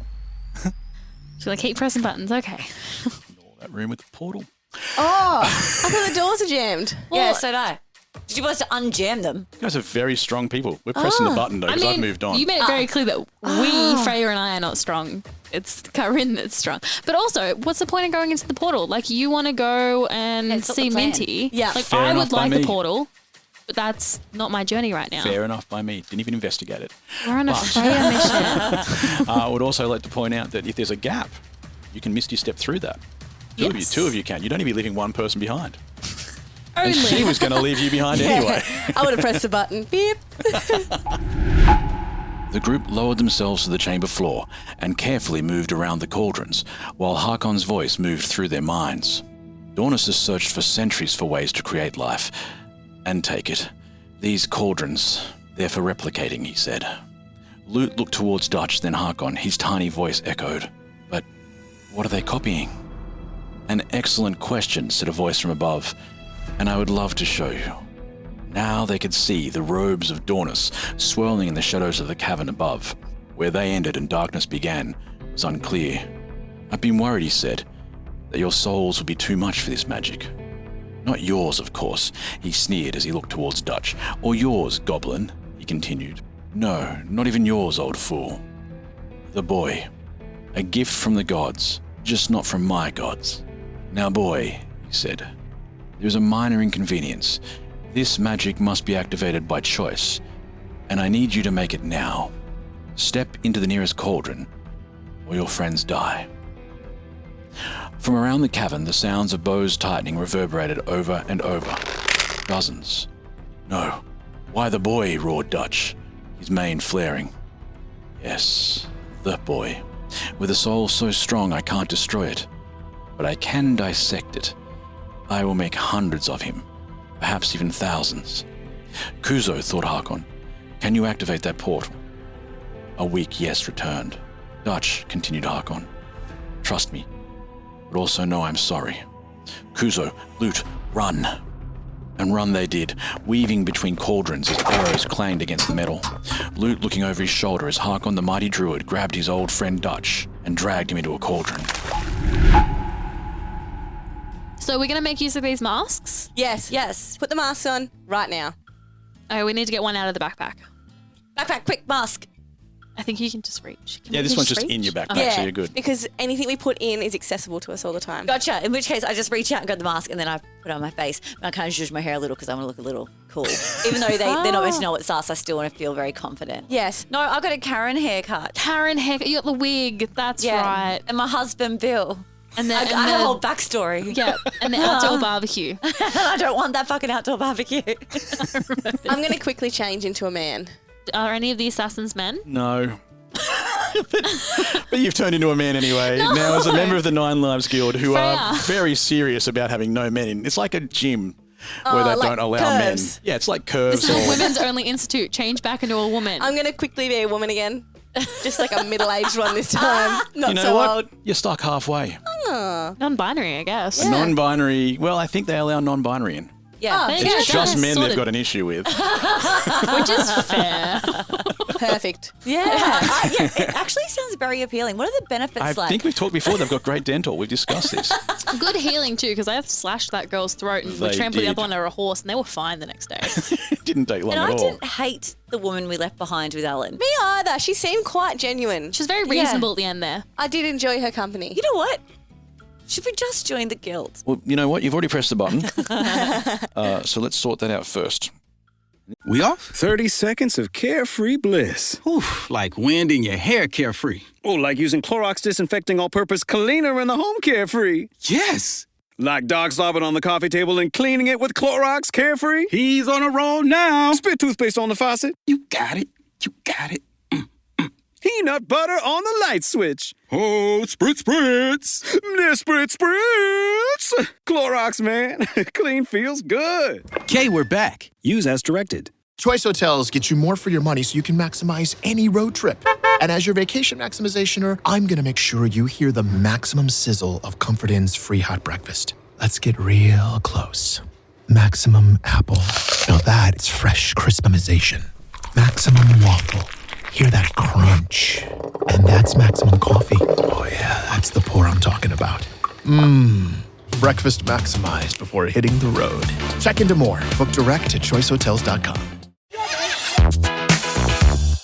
So like keep pressing buttons. Okay. That room with the portal. Oh, I thought the doors are jammed. Yeah, so did I. Did you want us to unjam them? You guys are very strong people. We're pressing the button, though, because I've moved on. You made it very clear that we, Freya and I, are not strong. It's Kaa'Riin that's strong. But also, what's the point of going into the portal? Like, you want to go and It's not see the plan. Minty. Yeah. Like, Fair I enough would by like me. the portal, but that's not my journey right now. Fair enough by me. Didn't even investigate it. We're on a Freya mission. I would also like to point out that if there's a gap, you can misty step through that. Yes. Two of you can. You don't need to be leaving one person behind. Only. And she was going to leave you behind anyway. I would have pressed the button. Beep. The group lowered themselves to the chamber floor and carefully moved around the cauldrons, while Harkon's voice moved through their minds. Dornus has searched for centuries for ways to create life. And take it. These cauldrons, they're for replicating, he said. Lute looked towards Dutch, then Harkon. His tiny voice echoed. But what are they copying? An excellent question, said a voice from above. And I would love to show you. Now they could see the robes of Dornus swirling in the shadows of the cavern above. Where they ended and darkness began was unclear. I've been worried, he said, that your souls would be too much for this magic. Not yours, of course, he sneered as he looked towards Dutch. Or yours, goblin, he continued. No, not even yours, old fool. The boy. A gift from the gods, just not from my gods. Now, boy, he said, there's a minor inconvenience. This magic must be activated by choice, and I need you to make it now. Step into the nearest cauldron, or your friends die. From around the cavern, the sounds of bows tightening reverberated over and over. Dozens. No. Why the boy? Roared Dutch, his mane flaring. Yes, the boy. With a soul so strong I can't destroy it, but I can dissect it. I will make hundreds of him, perhaps even thousands. Kuzo, thought Harkon, can you activate that portal? A weak yes returned. Dutch, continued Harkon, trust me, but also know I'm sorry. Kuzo, Lute, run. And run they did, weaving between cauldrons as arrows clanged against the metal. Lute looking over his shoulder as Harkon the mighty druid grabbed his old friend Dutch and dragged him into a cauldron. So we're going to make use of these masks? Yes. Yes. Put the masks on right now. Oh, we need to get one out of the backpack. Backpack, quick, mask. I think you can just reach. Yeah, this one's just in your backpack, so you're good. Because anything we put in is accessible to us all the time. Gotcha. In which case, I just reach out and grab the mask, and then I put it on my face. And I kind of zhuzh my hair a little because I want to look a little cool. Even though they're not meant to know it's us, I still want to feel very confident. Yes. No, I've got a Kaa'Riin haircut. Kaa'Riin haircut. You got the wig. That's right. And my husband, Bill. And then I have a whole backstory. Yeah, and the outdoor barbecue. I don't want that fucking outdoor barbecue. I'm going to quickly change into a man. Are any of the assassins men? No. But you've turned into a man anyway. No. Now, as a member of the Nine Lives Guild, who are very serious about having no men in, it's like a gym where they don't allow men. Yeah, it's like curves. This is a women's only institute. Change back into a woman. I'm going to quickly be a woman again. Just like a middle-aged one this time. Not you know so what? old. You're stuck halfway. Non-binary, I guess. A non-binary. Well, I think they allow non-binary in. Yeah. It's just men they've got an issue with. Which is fair. Perfect. Yeah. It actually sounds very appealing. What are the benefits like? I think we've talked before. They've got great dental. We've discussed this. Good healing too, because I slashed that girl's throat and we trampled the other one over a horse, and they were fine the next day. It didn't take long and at I all. didn't hate the woman we left behind with Ellen. Me either. She seemed quite genuine. She was very reasonable at the end there. I did enjoy her company. You know what? Should we just join the guild? Well, you know what? You've already pressed the button. So let's sort that out first. We off? 30 seconds of carefree bliss. Oof, like wind in your hair carefree. Oh, like using Clorox disinfecting all-purpose cleaner in the home carefree. Yes. Like dog slobbing on the coffee table and cleaning it with Clorox carefree. He's on a roll now. Spit toothpaste on the faucet. You got it. You got it. Peanut butter on the light switch. Oh, spritz, spritz. Spritz, spritz. Clorox, man. Clean feels good. Okay, we're back. Use as directed. Choice Hotels get you more for your money so you can maximize any road trip. And as your vacation maximizationer, I'm going to make sure you hear the maximum sizzle of Comfort Inn's free hot breakfast. Let's get real close. Maximum apple. Now that's fresh crispimization. Maximum waffle. Hear that crunch. And that's maximum coffee. Oh yeah, that's the pour I'm talking about. Breakfast maximized before hitting the road. Check into more. Book direct at choicehotels.com.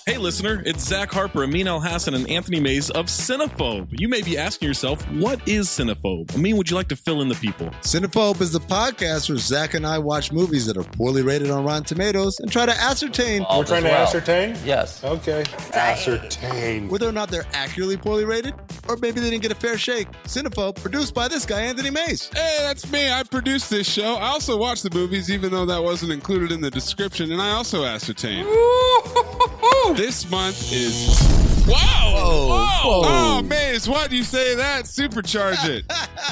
Hey listener, it's Zach Harper, Amin Al-Hassan, and Anthony Mays of Cinephobe. You may be asking yourself, what is Cinephobe? Amin, would you like to fill in the people? Cinephobe is the podcast where Zach and I watch movies that are poorly rated on Rotten Tomatoes and try to ascertain. We're trying to ascertain? Yes. Okay. Ascertain. Whether or not they're accurately poorly rated, or maybe they didn't get a fair shake. Cinephobe, produced by this guy, Anthony Mays. Hey, that's me. I produced this show. I also watch the movies, even though that wasn't included in the description, and I also ascertain. This month is... Whoa! Whoa! Oh, Maze, why do you say that? Supercharge it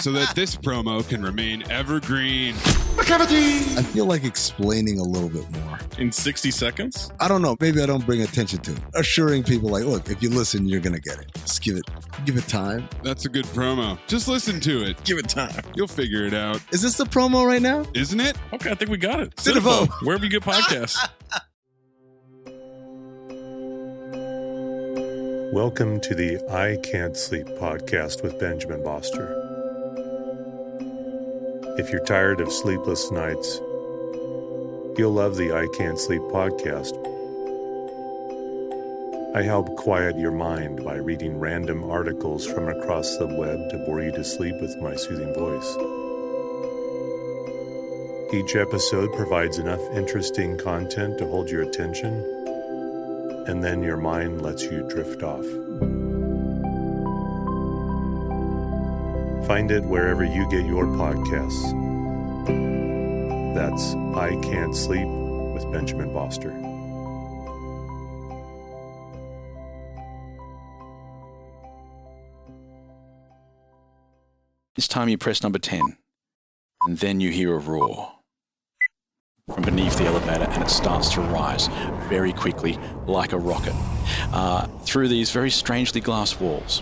so that this promo can remain evergreen. I feel like explaining a little bit more. In 60 seconds? I don't know. Maybe I don't bring attention to it. Assuring people like, look, if you listen, you're going to get it. Just give it time. That's a good promo. Just listen to it. Give it time. You'll figure it out. Is this the promo right now? Isn't it? Okay, I think we got it. Cinephobe. Wherever you get podcasts. Welcome to the I Can't Sleep podcast with Benjamin Boster. If you're tired of sleepless nights, you'll love the I Can't Sleep podcast. I help quiet your mind by reading random articles from across the web to bore you to sleep with my soothing voice. Each episode provides enough interesting content to hold your attention, and then your mind lets you drift off. Find it wherever you get your podcasts. That's I Can't Sleep with Benjamin Boster. This time you press number 10, and then you hear a roar from beneath the elevator, and it starts to rise very quickly like a rocket through these very strangely glass walls.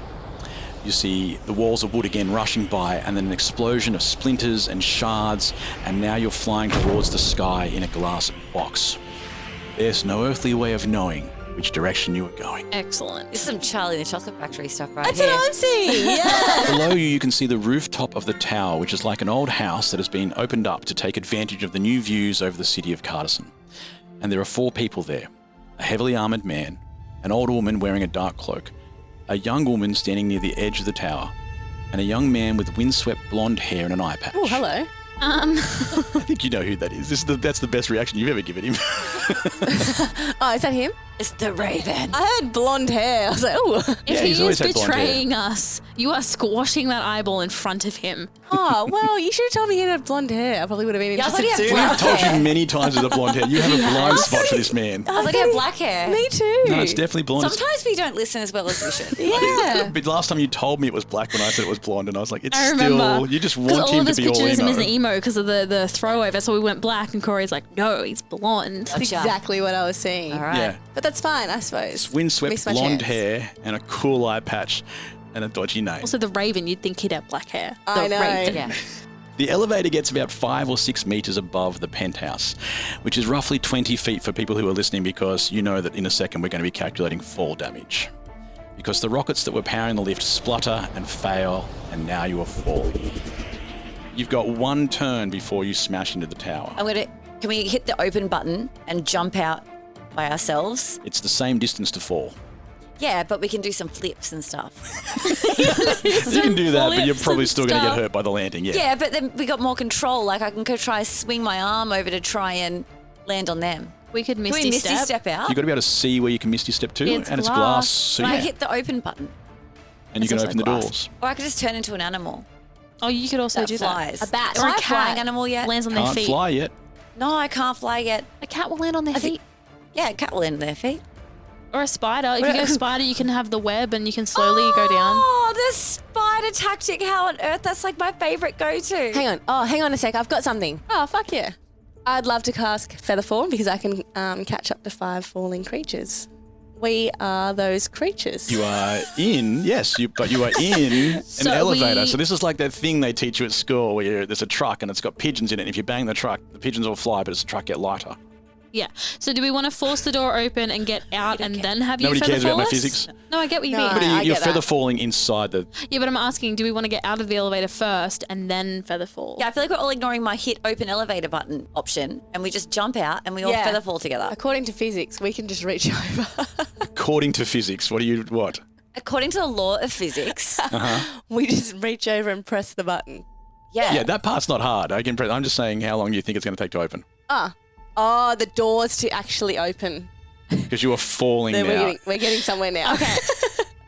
You see the walls of wood again rushing by, and then an explosion of splinters and shards, and now you're flying towards the sky in a glass box. There's no earthly way of knowing which direction you are going. Excellent. This is some Charlie and the Chocolate Factory stuff right That's here. what I'm seeing. Yeah. Below you can see the rooftop of the tower, which is like an old house that has been opened up to take advantage of the new views over the city of Kaa'Riin. And there are 4 people there. A heavily armoured man, an old woman wearing a dark cloak, a young woman standing near the edge of the tower, and a young man with windswept blonde hair and an eye patch. Oh, hello. I think you know who that is. That's the best reaction you've ever given him. Oh, is that him? It's the Raven. I heard blonde hair. I was like, oh. If he is betraying us, you are squashing that eyeball in front of him. Oh, well, you should have told me he had blonde hair. I probably would have been interested too. We've told you many times there's a blonde hair. You have a blind spot for this man. I thought he had black hair. Me too. No, it's definitely blonde. Sometimes we don't listen as well as we should. Yeah. But last time you told me it was black when I said it was blonde, and I was like, it's I remember. still, you just 'Cause want all him of to his be all pictures him emo. as an emo because of the throwover, so we went black, and Cory's like, no, he's blonde. That's exactly what I was seeing. All right. Yeah. But that's fine, I suppose. It's windswept Makes my blonde chance. hair and a cool eye patch and a dodgy name. Also, the Raven, you'd think he'd have black hair. I know. Raven. Yeah. The elevator gets about 5 or 6 meters above the penthouse, which is roughly 20 feet for people who are listening, because you know that in a second we're going to be calculating fall damage. Because the rockets that were powering the lift splutter and fail, and now you are falling. You've got 1 turn before you smash into the tower. Can we hit the open button and jump out by ourselves? It's the same distance to fall. Yeah, but we can do some flips and stuff. You can do that, but you're flips probably and still going to get stuff. hurt by the landing, yeah. Yeah, but then we got more control. Like I can go try swing my arm over to try and land on them. We could Can we misty misty step. step out? You've got to be able to see where you can misty step to, Yeah, and it's glass, so Can I yeah. hit the open button? And you can It's open the also glass. doors. Or I could just turn into an animal. Oh, you could also That do flies. that. A bat. Or Am a I a flying cat. animal yet? Lands on their Can't feet. fly yet. No, I can't fly yet. A cat will land on their feet. Yeah, a cat will land on their feet. Or a spider. If you go spider, you can have the web and you can slowly go down. Oh, the spider tactic. How on earth? That's like my favourite go-to. Hang on. Oh, hang on a sec. I've got something. Oh, fuck yeah. I'd love to cast Featherfall because I can catch up to 5 falling creatures. We are those creatures. You are in, yes, but you are in So an elevator. we- So this is like that thing they teach you at school where there's a truck and it's got pigeons in it. And if you bang the truck, the pigeons will fly, but does the truck get lighter? Yeah. So do we want to force the door open and get out and then have you Nobody feather cares about my fall us? physics. No, I get what you No, mean. But I you're get feather that. falling inside the... Yeah, but I'm asking, do we want to get out of the elevator first and then feather fall? Yeah, I feel like we're all ignoring my hit open elevator button option, and we just jump out and we all Yeah. feather fall together. According to physics, we can just reach over. According to physics, what? According to the law of physics, We just reach over and press the button. Yeah, that part's not hard. I'm just saying how long do you think it's going to take to open? Oh, the doors to actually open. Because you are falling Then now. we're getting somewhere now. Okay.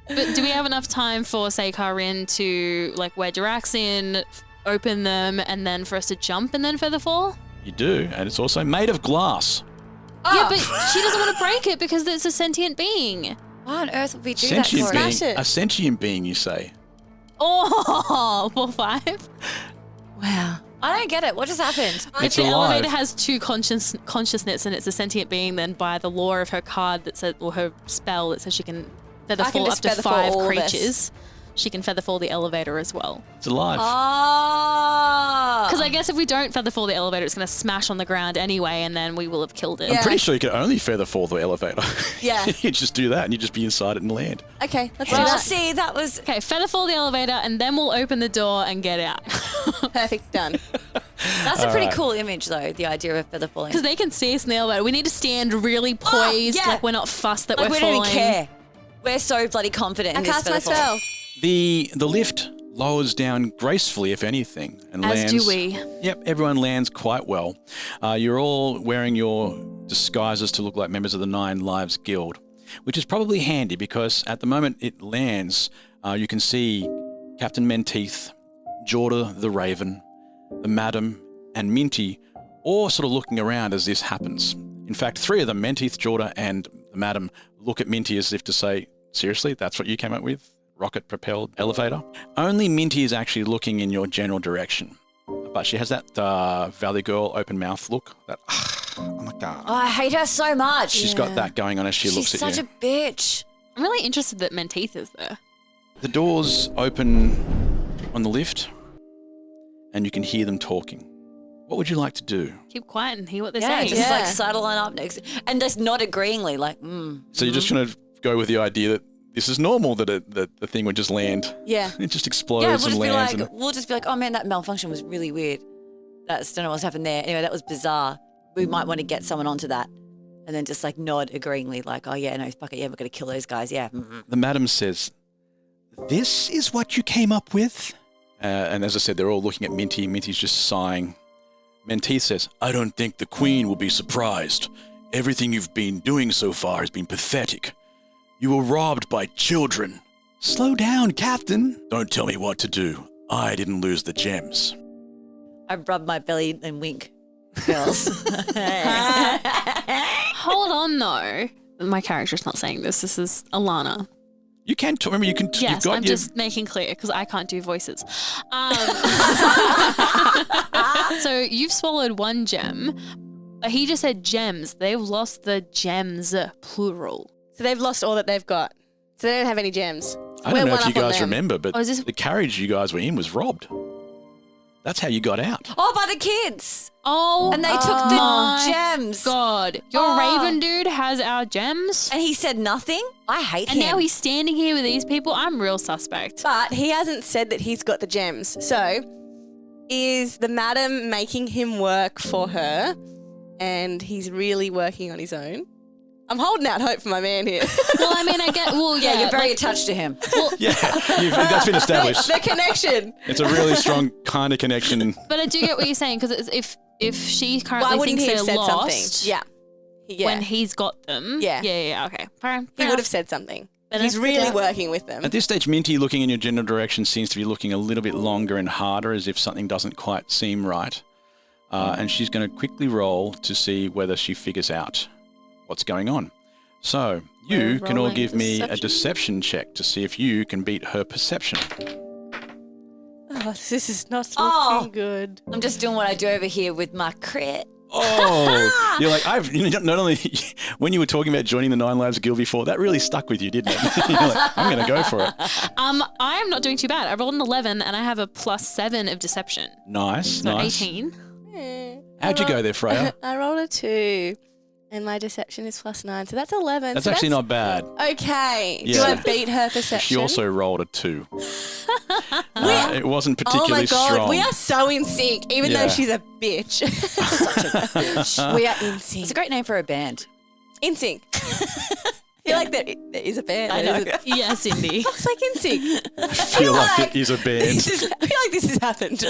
But do we have enough time for, say, Kaa'Riin to like wedge your axe in, open them, and then for us to jump and then feather fall? You do, and it's also made of glass. Yeah, but she doesn't want to break it because it's a sentient being. why on earth would we do Sentient that, being, Cory? Smash it. a sentient being, you say? Oh, 4-5. Wow. I don't get it. What just happened? It's the alive. elevator has two consciousness, and it's a sentient being. Then, by the law of her card that says, or her spell that says she can feather I can fall just up to feather fall 5 all of us. creatures, she can feather fall the elevator as well. It's alive. Oh. Because I guess if we don't feather fall the elevator, it's going to smash on the ground anyway, and then we will have killed it. I'm pretty sure you could only feather fall the elevator. Yeah. You just do that and you just be inside it and land. Okay, let's Well, do that. see, that was... Okay, feather fall the elevator, and then we'll open the door and get out. Perfect, done. That's a All pretty right. cool image, though, the idea of feather falling. Because they can see us in the elevator. We need to stand really poised, yeah. like we're not fussed that Like, we're we don't falling. even care. We're so bloody confident in I this cast my feather fall. spell. The lift lowers down gracefully, if anything, and As lands. do we. Yep, everyone lands quite well. You're all wearing your disguises to look like members of the 9 Lives Guild, which is probably handy because at the moment it lands, you can see Captain Menteith, Jorda the Raven, the Madam, and Minty all sort of looking around as this happens. In fact, 3 of them, Menteith, Jorda, and the Madam, look at Minty as if to say, seriously, that's what you came up with? Rocket-propelled elevator? Only Minty is actually looking in your general direction. But she has that Valley Girl open mouth look. That, oh my God. Oh, I hate her so much. She's got that going on as she looks She's at such you. a bitch. I'm really interested that Menteith is there. The doors open on the lift, and you can hear them talking. What would you like to do? Keep quiet and hear what they're Yeah, saying. just like sidling up next. And just nod agreeingly, like, So you're just going to go with the idea that this is normal, that the thing would just land. Yeah. It just explodes Yeah, and lands. we'll just be like, oh man, that malfunction was really weird. Don't know what's happened there. Anyway, that was bizarre. We might want to get someone onto that. And then just like nod agreeingly, like, oh yeah, no, fuck it, yeah, we're going to kill those guys, yeah. The Madam says, this is what you came up with? And as I said, they're all looking at Minty. Minty's just sighing. Menteith says, I don't think the Queen will be surprised. Everything you've been doing so far has been pathetic. You were robbed by children. Slow down, Captain. Don't tell me what to do. I didn't lose the gems. I rub my belly and wink, girls. Hold on, though. My character's not saying this. This is Alana. You can remember, you can. Yes, you've got I'm your, just making clear because I can't do voices. So you've swallowed 1 gem. But he just said gems. They've lost the gems, plural. So they've lost all that they've got. So they don't have any gems. I We're don't know one if you up on guys them. remember, but Oh, is this- the carriage you guys were in was robbed. That's how you got out. Oh, by the kids. Oh, And they took the my gems. God. Your Raven dude has our gems. And he said nothing? I hate And him. now he's standing here with these people. I'm real suspect. But he hasn't said that he's got the gems. So is the Madam making him work for her and he's really working on his own? I'm holding out hope for my man here. Well, I mean, I get. Well, yeah, yeah, you're very like, attached to him. Well, Yeah, that's been established. The connection. It's a really strong kind of connection. but I do get what you're saying because if she currently Why wouldn't thinks he they're have said lost, something? Yeah. when he's got them, Yeah. yeah, okay, fair He enough. would have said something. But He's that's really the- working with them. At this stage, Minty, looking in your general direction, seems to be looking a little bit longer and harder, as if something doesn't quite seem right. And she's going to quickly roll to see whether she figures out what's going on. So you We're can all rolling give me a deception. deception check to see if you can beat her perception. Oh, this is not Oh. looking good. I'm just doing what I do over here with my crit. Oh, you're like, not only when you were talking about joining the 9 Lives Guild before, that really stuck with you, didn't it? You're like, I'm going to go for it. I am not doing too bad. I rolled an 11 and I have a +7 of deception, Nice, so nice. 18. How'd you go there, Freya? I rolled a 2 and my deception is +9. So that's 11. That's so actually not bad. Okay. Do Yeah. I beat her perception? She also rolled a 2. It wasn't Oh particularly my God. strong. We are so in sync, even Yeah. though she's a bitch. We are in sync. It's a great name for a band. In sync. I feel like there is a band. I There know. is a- Yes, Indy. It's like in sync. I feel like it is a band. I feel like this has happened.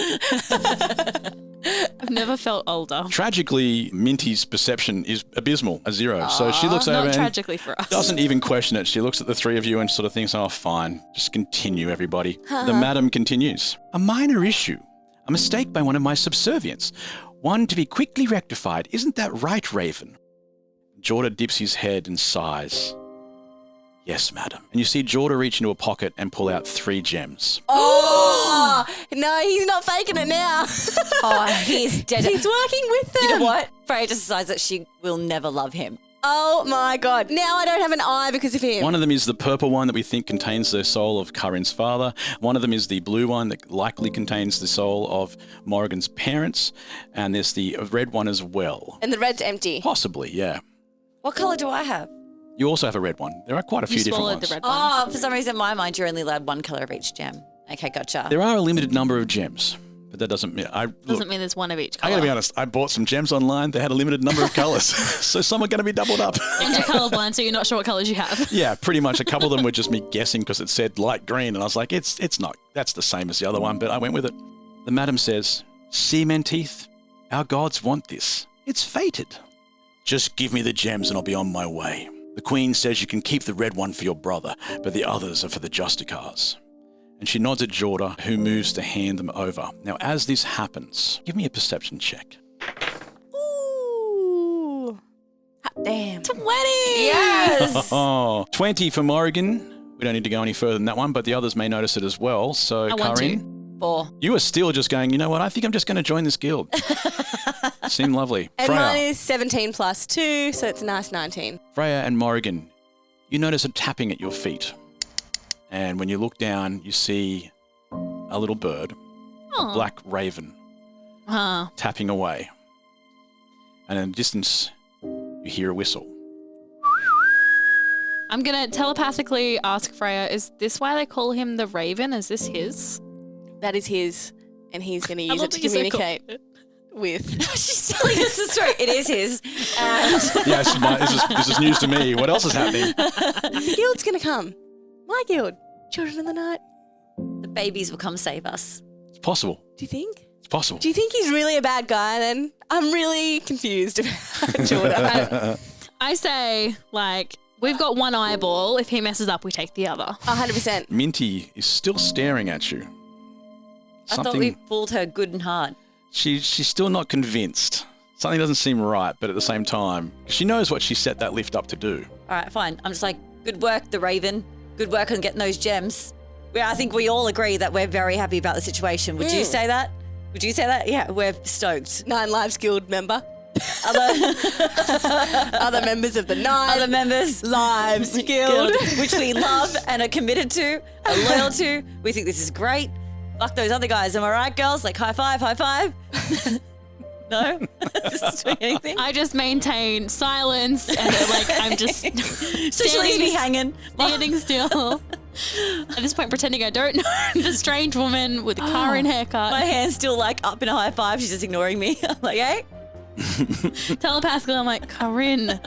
I've never felt older. Tragically, Minty's perception is abysmal, a 0. So she looks over Not and tragically for us. doesn't even question it. She looks at the 3 of you and sort of thinks, oh, fine, just continue, everybody. The Madam continues. A minor issue. A mistake by one of my subservients. One to be quickly rectified. Isn't that right, Raven? Jordan dips his head and sighs. Yes, madam. And you see Jorda reach into a pocket and pull out 3 gems. Oh, no, he's not faking it now. Oh, he's dead. He's working with them. You know what? Freya just decides that she will never love him. Oh my God. Now I don't have an eye because of him. One of them is the purple one that we think contains the soul of Kaa'Riin's father. One of them is the blue one that likely contains the soul of Morrigan's parents. And there's the red one as well. And the red's empty. Possibly, yeah. What colour do I have? You also have a red one. There are quite a few different ones. The red one. Oh, for some reason in my mind you're only allowed one colour of each gem. Okay, gotcha. There are a limited number of gems, but that doesn't mean... Doesn't mean there's one of each I colour. gotta be honest, I bought some gems online. They had a limited number of colours, so some are going to be doubled up. And you're colourblind, so you're not sure what colours you have. Yeah, pretty much. A couple of them were just me guessing because it said light green, and I was like, it's not. That's the same as the other one, but I went with it. The madam says, "See, Menteith, our gods want this. It's fated. Just give me the gems and I'll be on my way. The queen says you can keep the red one for your brother, but the others are for the Justicars." And she nods at Jorda, who moves to hand them over. Now, as this happens, give me a perception check. Ooh. Hot damn. 20! Yes! 20 for Morrigan. We don't need to go any further than that one, but the others may notice it as well. So, I want Kaa'Riin, 4. you are still just going, you know what, I think I'm just going to join this guild. Seem lovely. And Freya. mine is 17 plus 2, so it's a nice 19. Freya and Morrigan, you notice a tapping at your feet. And when you look down, you see a little bird, a black raven, tapping away. And in the distance, you hear a whistle. I'm going to telepathically ask Freya, is this why they call him the Raven? Is this his? That is his, and he's going to use it to communicate with. She's telling us the story. It is his. And Yes, this is news to me. What else is happening? The guild's going to come. My guild. Children of the Night. the babies will come save us. It's possible. Do you think? It's possible. Do you think he's really a bad guy then? I'm really confused about Jordan. I say, like, we've got one eyeball. If he messes up, we take the other. 100%. Minty is still staring at you. I thought we fooled her good and hard. She's still not convinced. Something doesn't seem right, but at the same time, she knows what she set that lift up to do. All right, fine. I'm just like, good work, the Raven. Good work on getting those gems. I think we all agree that we're very happy about the situation. Would you say that? Would you say that? Yeah, we're stoked. 9 Lives Guild member. Other members of the 9. Other members. Lives Guild. Which we love and are committed to, are loyal to. We think this is great. Fuck those other guys. Am I right, girls? Like, high five, high five. No? Just doing anything? I just maintain silence and I'm just So she leaves me hanging. Standing still. At this point, pretending I don't know the strange woman with a Kaa'Riin haircut. My hand's still like up in a high five. She's just ignoring me. I'm like, hey? Telepathically, I'm like, Kaa'Riin,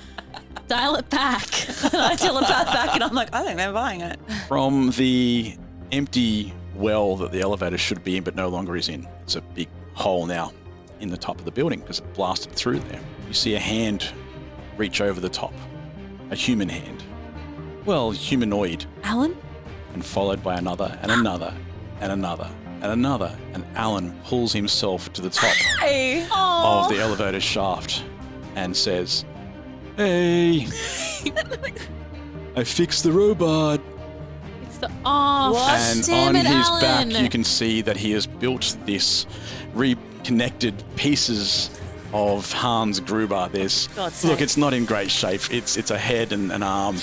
dial it back. I telepath back and I'm like, I think they're buying it. From the empty well that the elevator should be in but no longer is in, it's a big hole now in the top of the building because it blasted through there. You see a hand reach over the top, a human hand. Well, humanoid. Alan? And followed by another and another and another and another. And Alan pulls himself to the top of the elevator shaft and says, "Hey, I fixed the robot." And Damn on it, his Alan. back, you can see that he has built this reconnected pieces of Hans Gruber. There's look, it's not in great shape. It's a head and an arm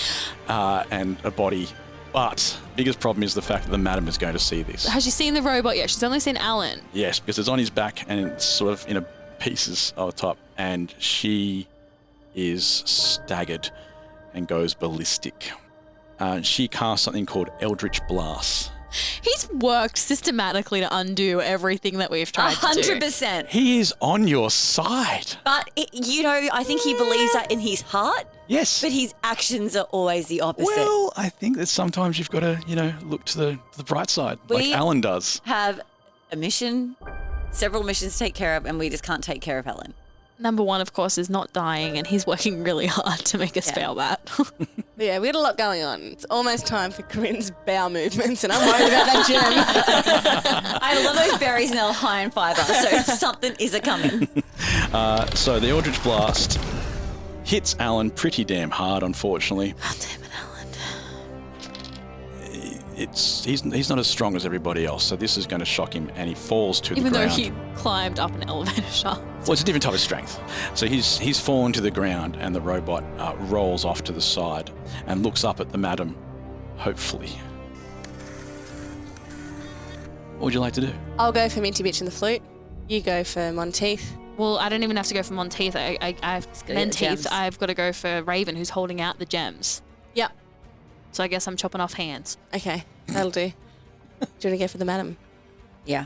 and a body. But biggest problem is the fact that the madam is going to see this. Has she seen the robot yet? She's only seen Alan. Yes, because it's on his back and it's sort of in a pieces on the top, and she is staggered and goes ballistic. She casts something called Eldritch Blast. He's worked systematically to undo everything that we've tried to do. 100%. He is on your side. But, I think he believes that in his heart. Yes. But his actions are always the opposite. Well, I think that sometimes you've got to, look to the bright side, like Alan does. Have a mission, several missions to take care of, and we just can't take care of Helen. Number one, of course, is not dying, and he's working really hard to make us fail that. Yeah, we had a lot going on. It's almost time for Kaa'Riin's bowel movements, and I'm worried about that gem. I love those berries now high in fiber, so something is a-coming. So the Eldritch Blast hits Alan pretty damn hard, unfortunately. God damn it, Alan. he's not as strong as everybody else, so this is going to shock him, and he falls to Even the though ground. he climbed up an elevator shaft. Well, it's a different type of strength. So he's fallen to the ground, and the robot rolls off to the side and looks up at the madam, hopefully. What would you like to do? I'll go for Minty Bitch and the flute. You go for Monteith. Well, I don't even have to go for Monteith. I've Menteith. I've got to go for Raven, who's holding out the gems. Yep. So I guess I'm chopping off hands. Okay, that'll do. Do you want to go for the madam? Yeah.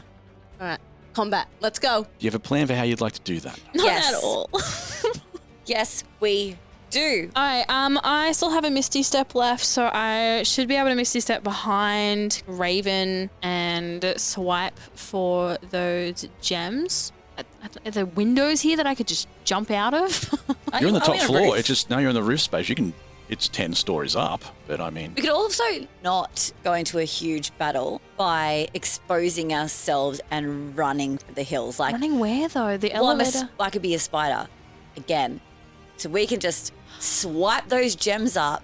All right. Combat. Let's go. Do you have a plan for how you'd like to do that? Not at all. Yes, we do. All right. I still have a Misty Step left, so I should be able to Misty Step behind Raven and swipe for those gems. Are there windows here that I could just jump out of? You're on the top floor. Now you're in the roof space. It's 10 stories up, but I mean... We could also not go into a huge battle by exposing ourselves and running for the hills. Like Running where, though? The Well, elevator? I could be a spider again. So we can just swipe those gems up.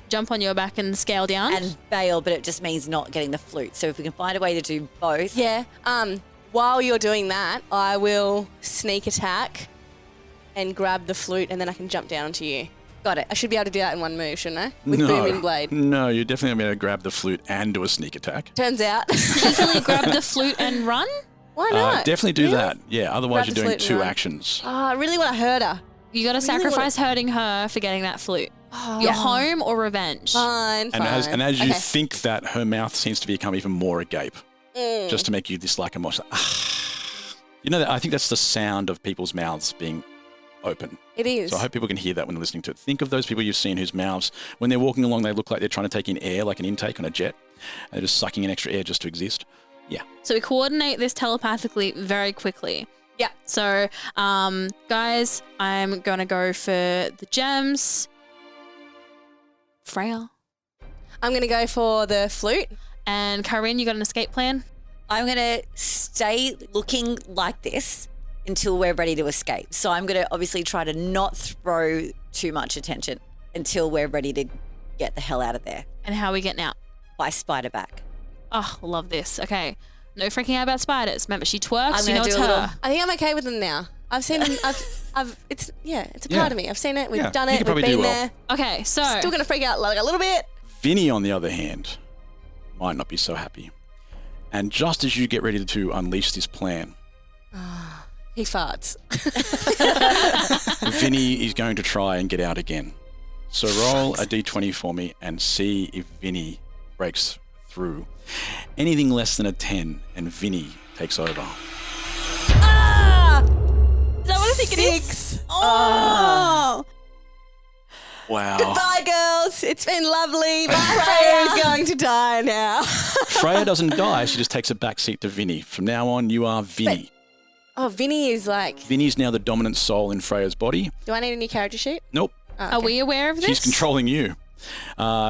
Jump on your back and scale down? And bail, but it just means not getting the flute. So if we can find a way to do both. Yeah. While you're doing that, I will sneak attack and grab the flute, and then I can jump down onto you. Got it. I should be able to do that in one move, shouldn't I? With Booming Blade. No, you're definitely going to be able to grab the flute and do a sneak attack. Turns out. Sneakily grab the flute and run? Why not? Definitely do Really? that. Yeah, otherwise Grab you're the doing flute and 2 run. actions. I really want to hurt her. You got to sacrifice hurting her for getting that flute. Your home or revenge? Fine. And as you Okay. think that, her mouth seems to become even more agape, Mm. just to make you dislike her more. So, You know, I think that's the sound of people's mouths being open. It is. So I hope people can hear that when they're listening to it. Think of those people you've seen whose mouths, when they're walking along, they look like they're trying to take in air, like an intake on a jet. And they're just sucking in extra air just to exist. Yeah. So we coordinate this telepathically very quickly. Yeah. So, guys, I'm going to go for the gems. Freya. I'm going to go for the flute. And Kaa'Riin, you got an escape plan? I'm going to stay looking like this until we're ready to escape. So I'm going to obviously try to not throw too much attention until we're ready to get the hell out of there. And how are we getting out? By spider back. Oh, love this. Okay. No freaking out about spiders. Remember, she twerks, you gonna know it's do a little- her. I think I'm okay with them now. I've seen them. It's a part of me. I've seen it. We've done you it. could probably We've do been well. there. Okay, so... Still going to freak out like a little bit. Vinny, on the other hand, might not be so happy. And just as you get ready to unleash this plan, He farts. Vinny is going to try and get out again. So roll a d20 for me and see if Vinny breaks through. Anything less than a 10 and Vinny takes over. Ah! Is that what I think it is? 6. Oh! Wow. Goodbye, girls. It's been lovely. But Freya is going to die now. Freya doesn't die, she just takes a back seat to Vinny. From now on, you are Vinny. Oh, Vinny is like... Vinny's now the dominant soul in Freya's body. Do I need a new character sheet? Nope. Oh, Are we aware of this? She's controlling you.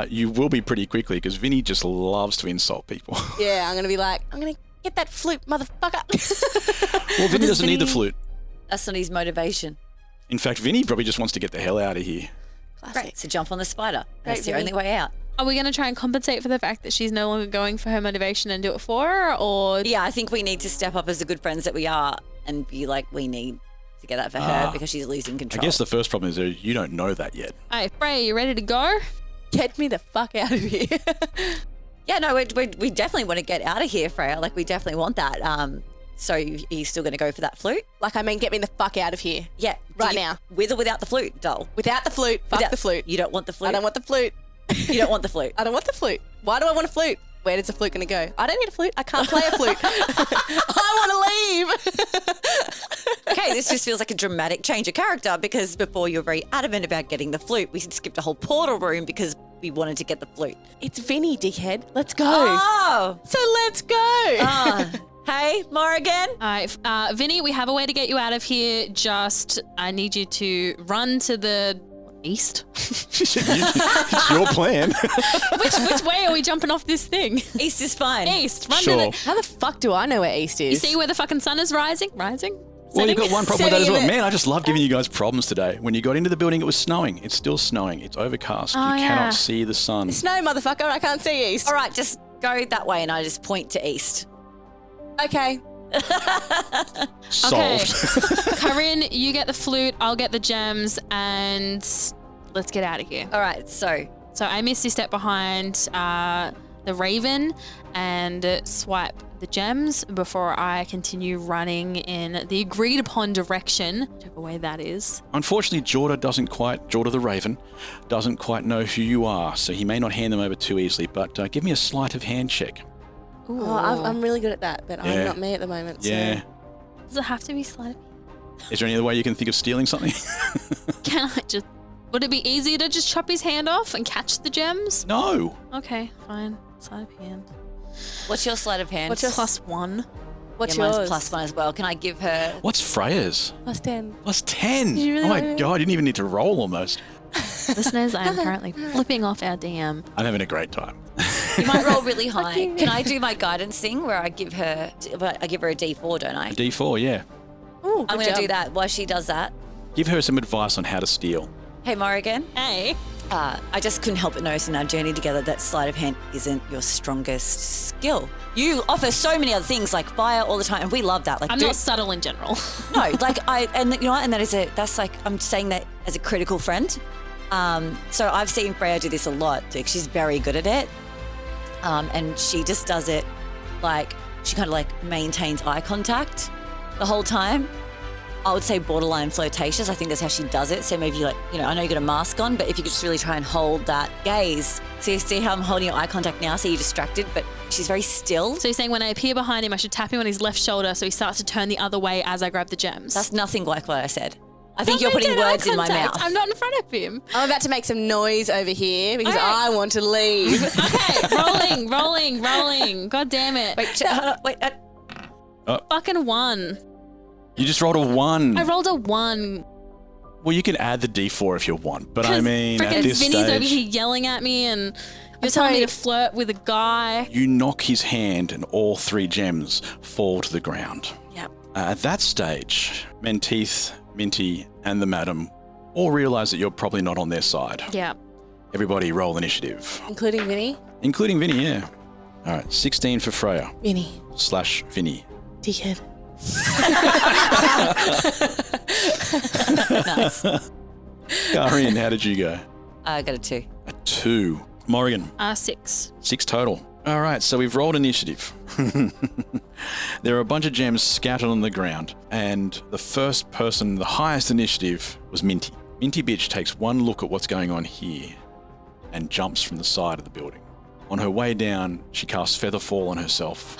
You will be pretty quickly because Vinny just loves to insult people. Yeah, I'm going to be like, I'm going to get that flute, motherfucker. Well, Vinny doesn't need the flute. That's not his motivation. In fact, Vinny probably just wants to get the hell out of here. Great. So jump on the spider. That's Great, the Vinny. only way out. Are we going to try and compensate for the fact that she's no longer going for her motivation and do it for her, or... Yeah, I think we need to step up as the good friends that we are and be like, we need to get that for her because she's losing I control. guess the first problem is that you don't know that yet. Hey, Freya, you ready to go? Get me the fuck out of here. Yeah, no, we definitely want to get out of here, Freya. Like, we definitely want that. So are you still going to go for that flute? Like, I mean, get me the fuck out of here. Yeah. Right now. With or without the flute, doll? Without the flute. Fuck the flute. You don't want the flute? I don't want the flute. You don't want the flute? I don't want the flute. Why do I want a flute? Where is the flute going to go? I don't need a flute. I can't play a flute. I want to leave. Okay, this just feels like a dramatic change of character because before you were very adamant about getting the flute, we skipped a whole portal room because we wanted to get the flute. It's Vinny, dickhead. Let's go. Oh! So let's go. Hey, Morrigan. All right, Vinny, we have a way to get you out of here. Just, I need you to run to the east. It's your plan. Which way are we jumping off this thing? East is fine. East. Run Sure. to the... How the fuck do I know where East is? You see where the fucking sun is rising? Rising? Well, you've got one problem with that as well. Setting it. Man, I just love giving you guys problems today. When you got into the building, it was snowing. It's still snowing. It's overcast. Oh, you yeah. cannot see the sun. Snow, motherfucker. I can't see East. All right, just Go that way, and I just point to east. Okay. Solved. Kaa'Riin, you get the flute, I'll get the gems, and let's get out of here. All right, so I misty step behind the Raven and swipe the gems before I continue running in the agreed upon direction, whichever way that is. Unfortunately, Jorda the Raven, doesn't quite know who you are, so he may not hand them over too easily, but give me a sleight of hand check. Ooh. Oh, I'm really good at that, but I'm not me at the moment. Yeah. So. Does it have to be sleight? Is there any other way you can think of stealing something? Can I just... Would it be easier to just chop his hand off and catch the gems? No. Okay, fine. Sleight of hand. What's your sleight of hand? What's your +1? What's mine's yours? +1 as well. Can I give her... What's Freya's? +10. +10? You really oh my want God, you didn't even need to roll almost. Listeners, I am currently flipping off our DM. I'm having a great time. You might roll really high. Can I do my guidance thing where I give her a D4, don't I? A D4, yeah. Ooh, I'm going to do that while she does that. Give her some advice on how to steal. Hey, Morrigan. Hey. I just couldn't help but notice in our journey together that sleight of hand isn't your strongest skill. You offer so many other things like fire all the time, and we love that. Like, I'm not subtle in general. No, like and you know what? And that's like, I'm saying that as a critical friend. So I've seen Freya do this a lot. Like, she's very good at it. And she just does it like, she kind of like maintains eye contact the whole time. I would say borderline flirtatious. I think that's how she does it. So maybe like, I know you got a mask on, but if you could just really try and hold that gaze. So you see how I'm holding your eye contact now? So you're distracted, but she's very still. So you're saying when I appear behind him, I should tap him on his left shoulder so he starts to turn the other way as I grab the gems? That's nothing like what I said. I think you're putting words in my mouth. I'm not in front of him. I'm about to make some noise over here because I want to leave. Okay, rolling. God damn it. Wait. Fucking 1. You just rolled a 1. I rolled a 1. Well, you can add the D4 if you want, but I mean, at freaking this Vinny's over stage, here yelling at me and you're telling me to flirt with a guy. you knock his hand and all 3 gems fall to the ground. Yep. At that stage, Menteith, Minty, and the Madam all realise that you're probably not on their side. Yeah. Everybody roll initiative. Including Vinny? Including Vinny, yeah. All right, 16 for Freya. Vinny. / Vinny. Dickhead. Nice. Kaa'Riin, how did you go? I got a 2. A 2. Morrigan. 6. 6 total. All right, so we've rolled initiative. There are a bunch of gems scattered on the ground, and the first person, the highest initiative, was Minty. Minty bitch takes one look at what's going on here and jumps from the side of the building. On her way down, she casts Featherfall on herself.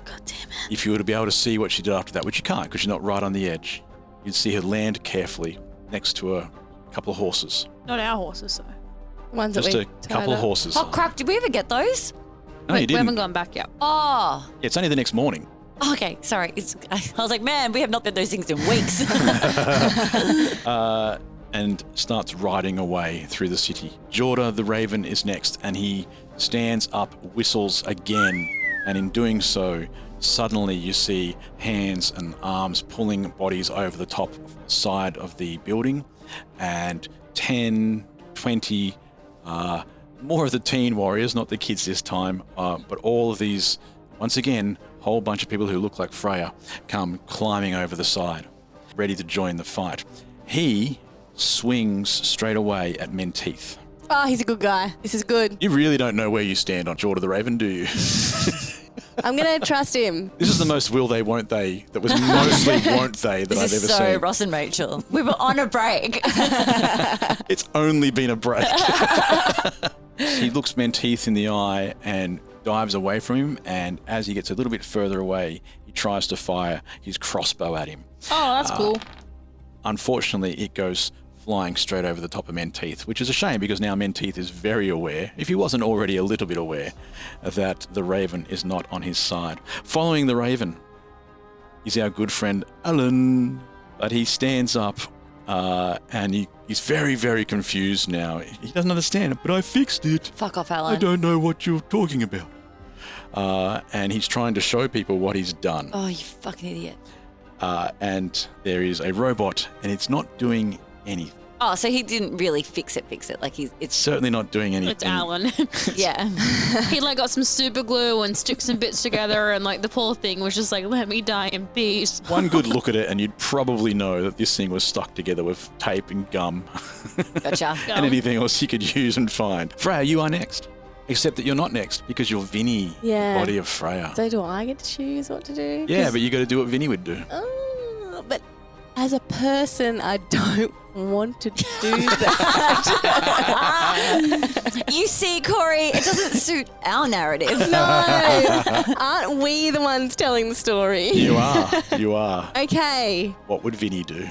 God damn it. If you were to be able to see what she did after that, which you can't because you're not right on the edge, you'd see her land carefully next to a couple of horses. Not our horses, though. Ones Just that a we couple of horses. Oh, crap. Did we ever get those? No, you We didn't. haven't gone back yet. Oh. Yeah, it's only the next morning. Okay, sorry. I was like, man, we have not done those things in weeks. And starts riding away through the city. Jorda the Raven is next, and he stands up, whistles again, and in doing so, suddenly you see hands and arms pulling bodies over the top side of the building, and 10, 20, more of the teen warriors, not the kids this time, but all of these, once again, whole bunch of people who look like Freya come climbing over the side, ready to join the fight. He swings straight away at Menteith. Oh, he's a good guy. This is good. You really don't know where you stand on Jorda the Raven, do you? I'm going to trust him. This is the most will they, won't they, that was mostly won't they that This I've is ever so seen. Ross and Rachel. We were on a break. It's only been a break. He looks Menteith in the eye and dives away from him, and as he gets a little bit further away, he tries to fire his crossbow at him. Oh, that's cool. Unfortunately, it goes flying straight over the top of Menteith, which is a shame because now Menteith is very aware, if he wasn't already a little bit aware, that the Raven is not on his side. Following the Raven is our good friend Alan, but he stands up and he's very, very confused now. He doesn't understand it, but I fixed it. Fuck off, Alan. I don't know what you're talking about. And he's trying to show people what he's done. Oh, you fucking idiot. And there is a robot, and it's not doing anything. Oh, Oh, so he didn't really fix it. Like it's Certainly not doing anything. It's Alan. yeah. He like got some super glue and stuck some bits together, and like the poor thing was just like, let me die in peace. One good look at it, and you'd probably know that this thing was stuck together with tape and gum. Gotcha. And anything else you could use and find. Freya, you are next. Except that you're not next because you're Vinny, Yeah. body of Freya. So do I get to choose what to do? Yeah, but you got to do what Vinny would do. But as a person, I don't want to do that. You see, Cory, it doesn't suit our narrative. No. Aren't we the ones telling the story? You are. Okay. What would Vinny do?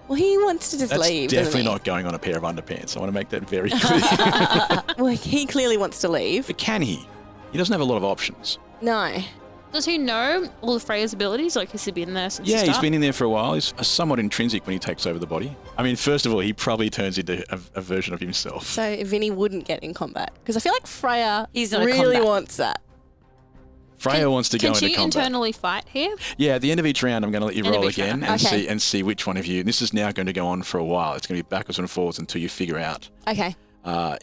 Well, he wants to just That's leave. doesn't definitely he? not going on a pair of underpants. I want to make that very clear. Well, he clearly wants to leave. But can he? He doesn't have a lot of options. No. Does he know all of Freya's abilities? Like, has he been there since the Yeah, he's start? been in there for a while. He's somewhat intrinsic when he takes over the body. I mean, first of all, he probably turns into a version of himself. So Vinny wouldn't get in combat because I feel like Freya He's not a really combat. wants that. Freya wants to go Can into she combat. internally fight here? Yeah, at the end of each round, I'm going to let you End of roll each again round. and see which one of you. And this is now going to go on for a while. It's going to be backwards and forwards until you figure out. Okay.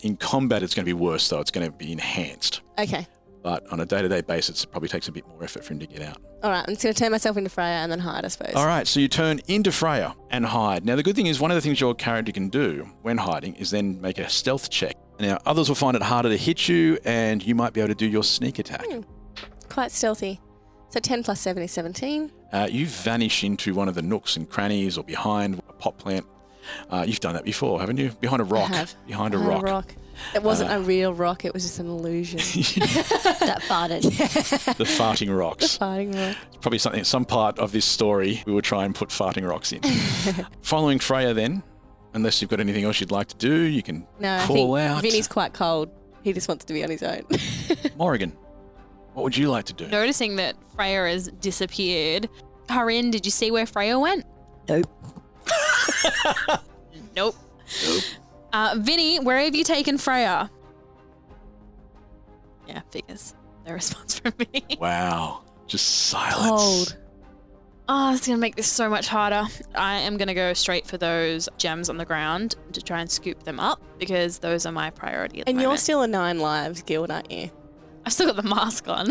In combat, it's going to be worse though. It's going to be enhanced. Okay. But on a day-to-day basis, it probably takes a bit more effort for him to get out. All right. I'm just going to turn myself into Freya and then hide, I suppose. All right, so you turn into Freya and hide. Now, the good thing is one of the things your character can do when hiding is then make a stealth check. Now, others will find it harder to hit you, and you might be able to do your sneak attack. Quite stealthy. So 10 plus 7 is 17. You vanish into one of the nooks and crannies or behind a pot plant. You've done that before, haven't you? Behind a rock. I have. Behind a rock. It wasn't a real rock. It was just an illusion. That farted. The farting rocks. The farting rock. It's probably some part of this story we will try and put farting rocks in. Following Freya then, unless you've got anything else you'd like to do, you can No, call I think out. Vinny's quite cold. He just wants to be on his own. Morrigan, what would you like to do? Noticing that Freya has disappeared. Kaa'Riin, did you see where Freya went? Nope. Nope. Vinny, where have you taken Freya? Yeah, figures. No response from Vinny. Wow. Just silence. Cold. Oh, it's going to make this so much harder. I am going to go straight for those gems on the ground to try and scoop them up because those are my priority at the And moment. you're still a 9 lives guild, aren't you? I've still got the mask on.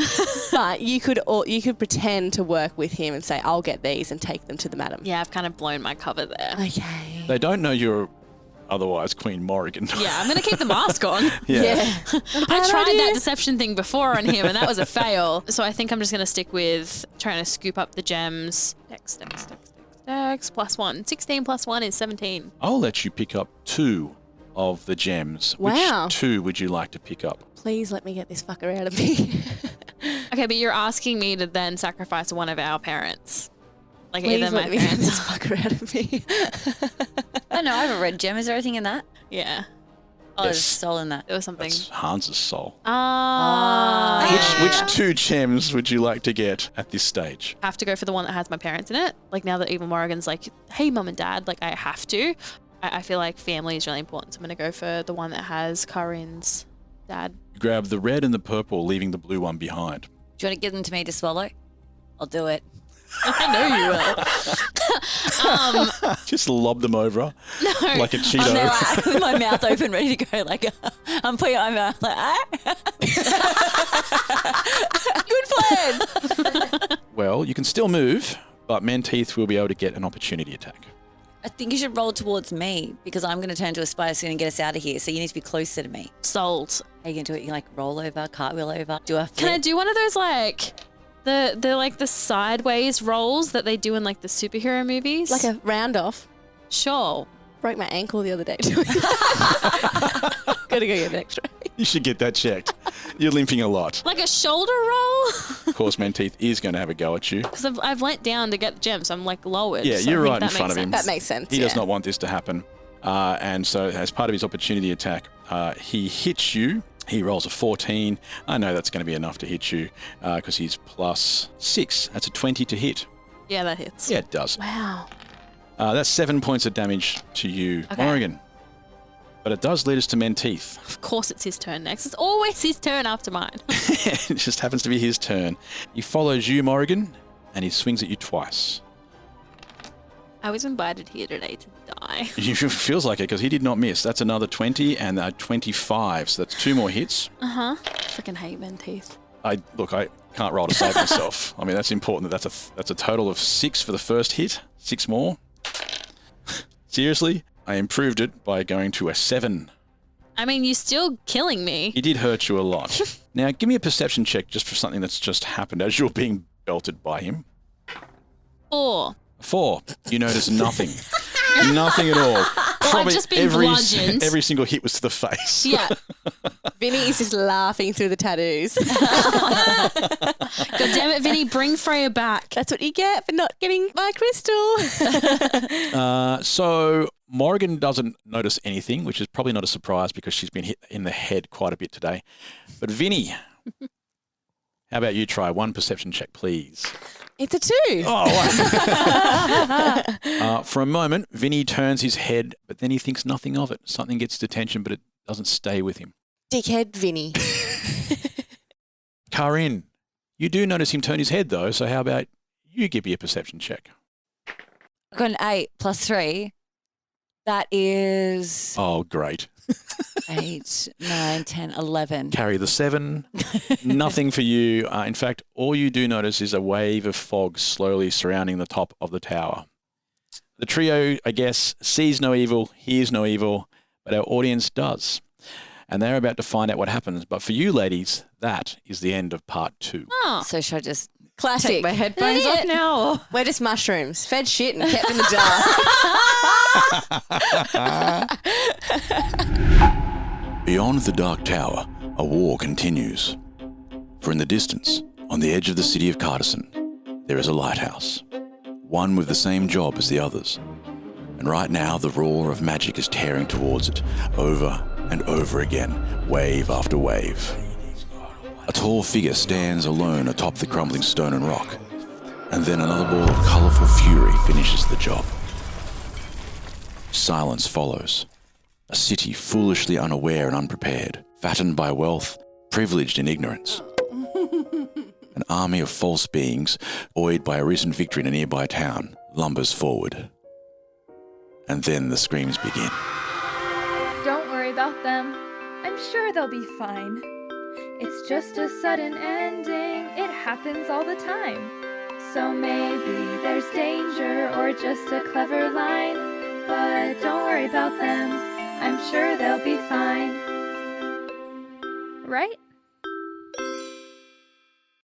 But you could pretend to work with him and say, I'll get these and take them to the madam. Yeah, I've kind of blown my cover there. Okay. They don't know you're otherwise Queen Morrigan. Yeah, I'm going to keep the mask on. Yeah. I tried that deception thing before on him and that was a fail. So I think I'm just going to stick with trying to scoop up the gems. Dex, plus 1. 16 plus 1 is 17. I'll let you pick up 2 of the gems. Wow. Which 2 would you like to pick up? Please let me get this fucker out of me. Okay, but you're asking me to then sacrifice one of our parents. Like Please either my let me get parents. this fucker out of me. I know, I have a red gem. Is there anything in that? Yeah. Oh, there's a Yes. soul in that. There was something. That's Hans's soul. Ah. Which 2 gems would you like to get at this stage? Have to go for the one that has my parents in it. Like now that even Morrigan's like, hey, mum and dad, like I have to. I feel like family is really important. So I'm going to go for the one that has Kaa'Riin's dad. Grab the red and the purple, leaving the blue one behind. Do you want to give them to me to swallow? I'll do it. I know you will. Just lob them over No. like a I'm Cheeto. there like, with my mouth open, ready to go. Like I'm putting my mouth like, good plan. Well, you can still move, but Menteith will be able to get an opportunity attack. I think you should roll towards me because I'm going to turn to a spider soon and get us out of here. So you need to be closer to me. Sold. How you going to do it? You can like roll over, cartwheel over, do a flip. Can I do one of those like the sideways rolls that they do in like the superhero movies? Like a round off. Sure. Broke my ankle the other day doing that. Gotta go get an x-ray. You should get that checked. You're limping a lot. Like a shoulder roll? Of course, Menteith is going to have a go at you. Because I've leant down to get the gem, so I'm like lowered. Yeah, so you're I think right in that front of makes him. sense. That makes sense. He does not want this to happen. And so as part of his opportunity attack, he hits you. He rolls a 14. I know that's going to be enough to hit you because he's plus 6. That's a 20 to hit. Yeah, that hits. Yeah, it does. Wow. That's 7 points of damage to you, Okay. Morrigan. But it does lead us to Menteith. Of course it's his turn next. It's always his turn after mine. It just happens to be his turn. He follows you, Morrigan, and he swings at you twice. I was invited here today to die. It feels like it because he did not miss. That's another 20 and 25. So that's 2 more hits. Freaking hate Menteith. I can't roll to save myself. I mean, that's important. That's a total of 6 for the first hit. 6 more. Seriously, I improved it by going to a 7. I mean, you're still killing me. He did hurt you a lot. Now, give me a perception check just for something that's just happened as you're being belted by him. 4. 4. You notice nothing. Nothing at all. Probably just been bludgeoned. every single hit was to the face. Yeah. Vinny is just laughing through the tattoos. God damn it, Vinny, bring Freya back. That's what you get for not getting my crystal. So Morrigan doesn't notice anything, which is probably not a surprise because she's been hit in the head quite a bit today. But Vinny, how about you try 1 perception check, please? It's a 2. Oh, wow. For a moment, Vinny turns his head, but then he thinks nothing of it. Something gets his attention, but it doesn't stay with him. Dickhead Vinny. Kaa'Riin, you do notice him turn his head, though, so how about you give me a perception check? I've got an 8 plus 3. That is... Oh, great. 8, 9, 10, 11. Carry the 7. Nothing for you. In fact, all you do notice is a wave of fog slowly surrounding the top of the tower. The trio, I guess, sees no evil, hears no evil, but our audience does. And they're about to find out what happens. But for you ladies, that is the end of part 2. Oh. So should I just Classic. take my headphones off now? Or? We're just mushrooms, fed shit and kept in the jar. Beyond the Dark Tower, a war continues. For in the distance, on the edge of the city of Kaa'Riin, there is a lighthouse, one with the same job as the others. And right now, the roar of magic is tearing towards it, over and over again, wave after wave. A tall figure stands alone atop the crumbling stone and rock, and then another ball of colourful fury finishes the job. Silence follows. A city foolishly unaware and unprepared, fattened by wealth, privileged in ignorance. An army of false beings, buoyed by a recent victory in a nearby town, lumbers forward. And then the screams begin. Don't worry about them. I'm sure they'll be fine. It's just a sudden ending. It happens all the time. So maybe there's danger or just a clever line. But don't worry about them. I'm sure they'll be fine. Right?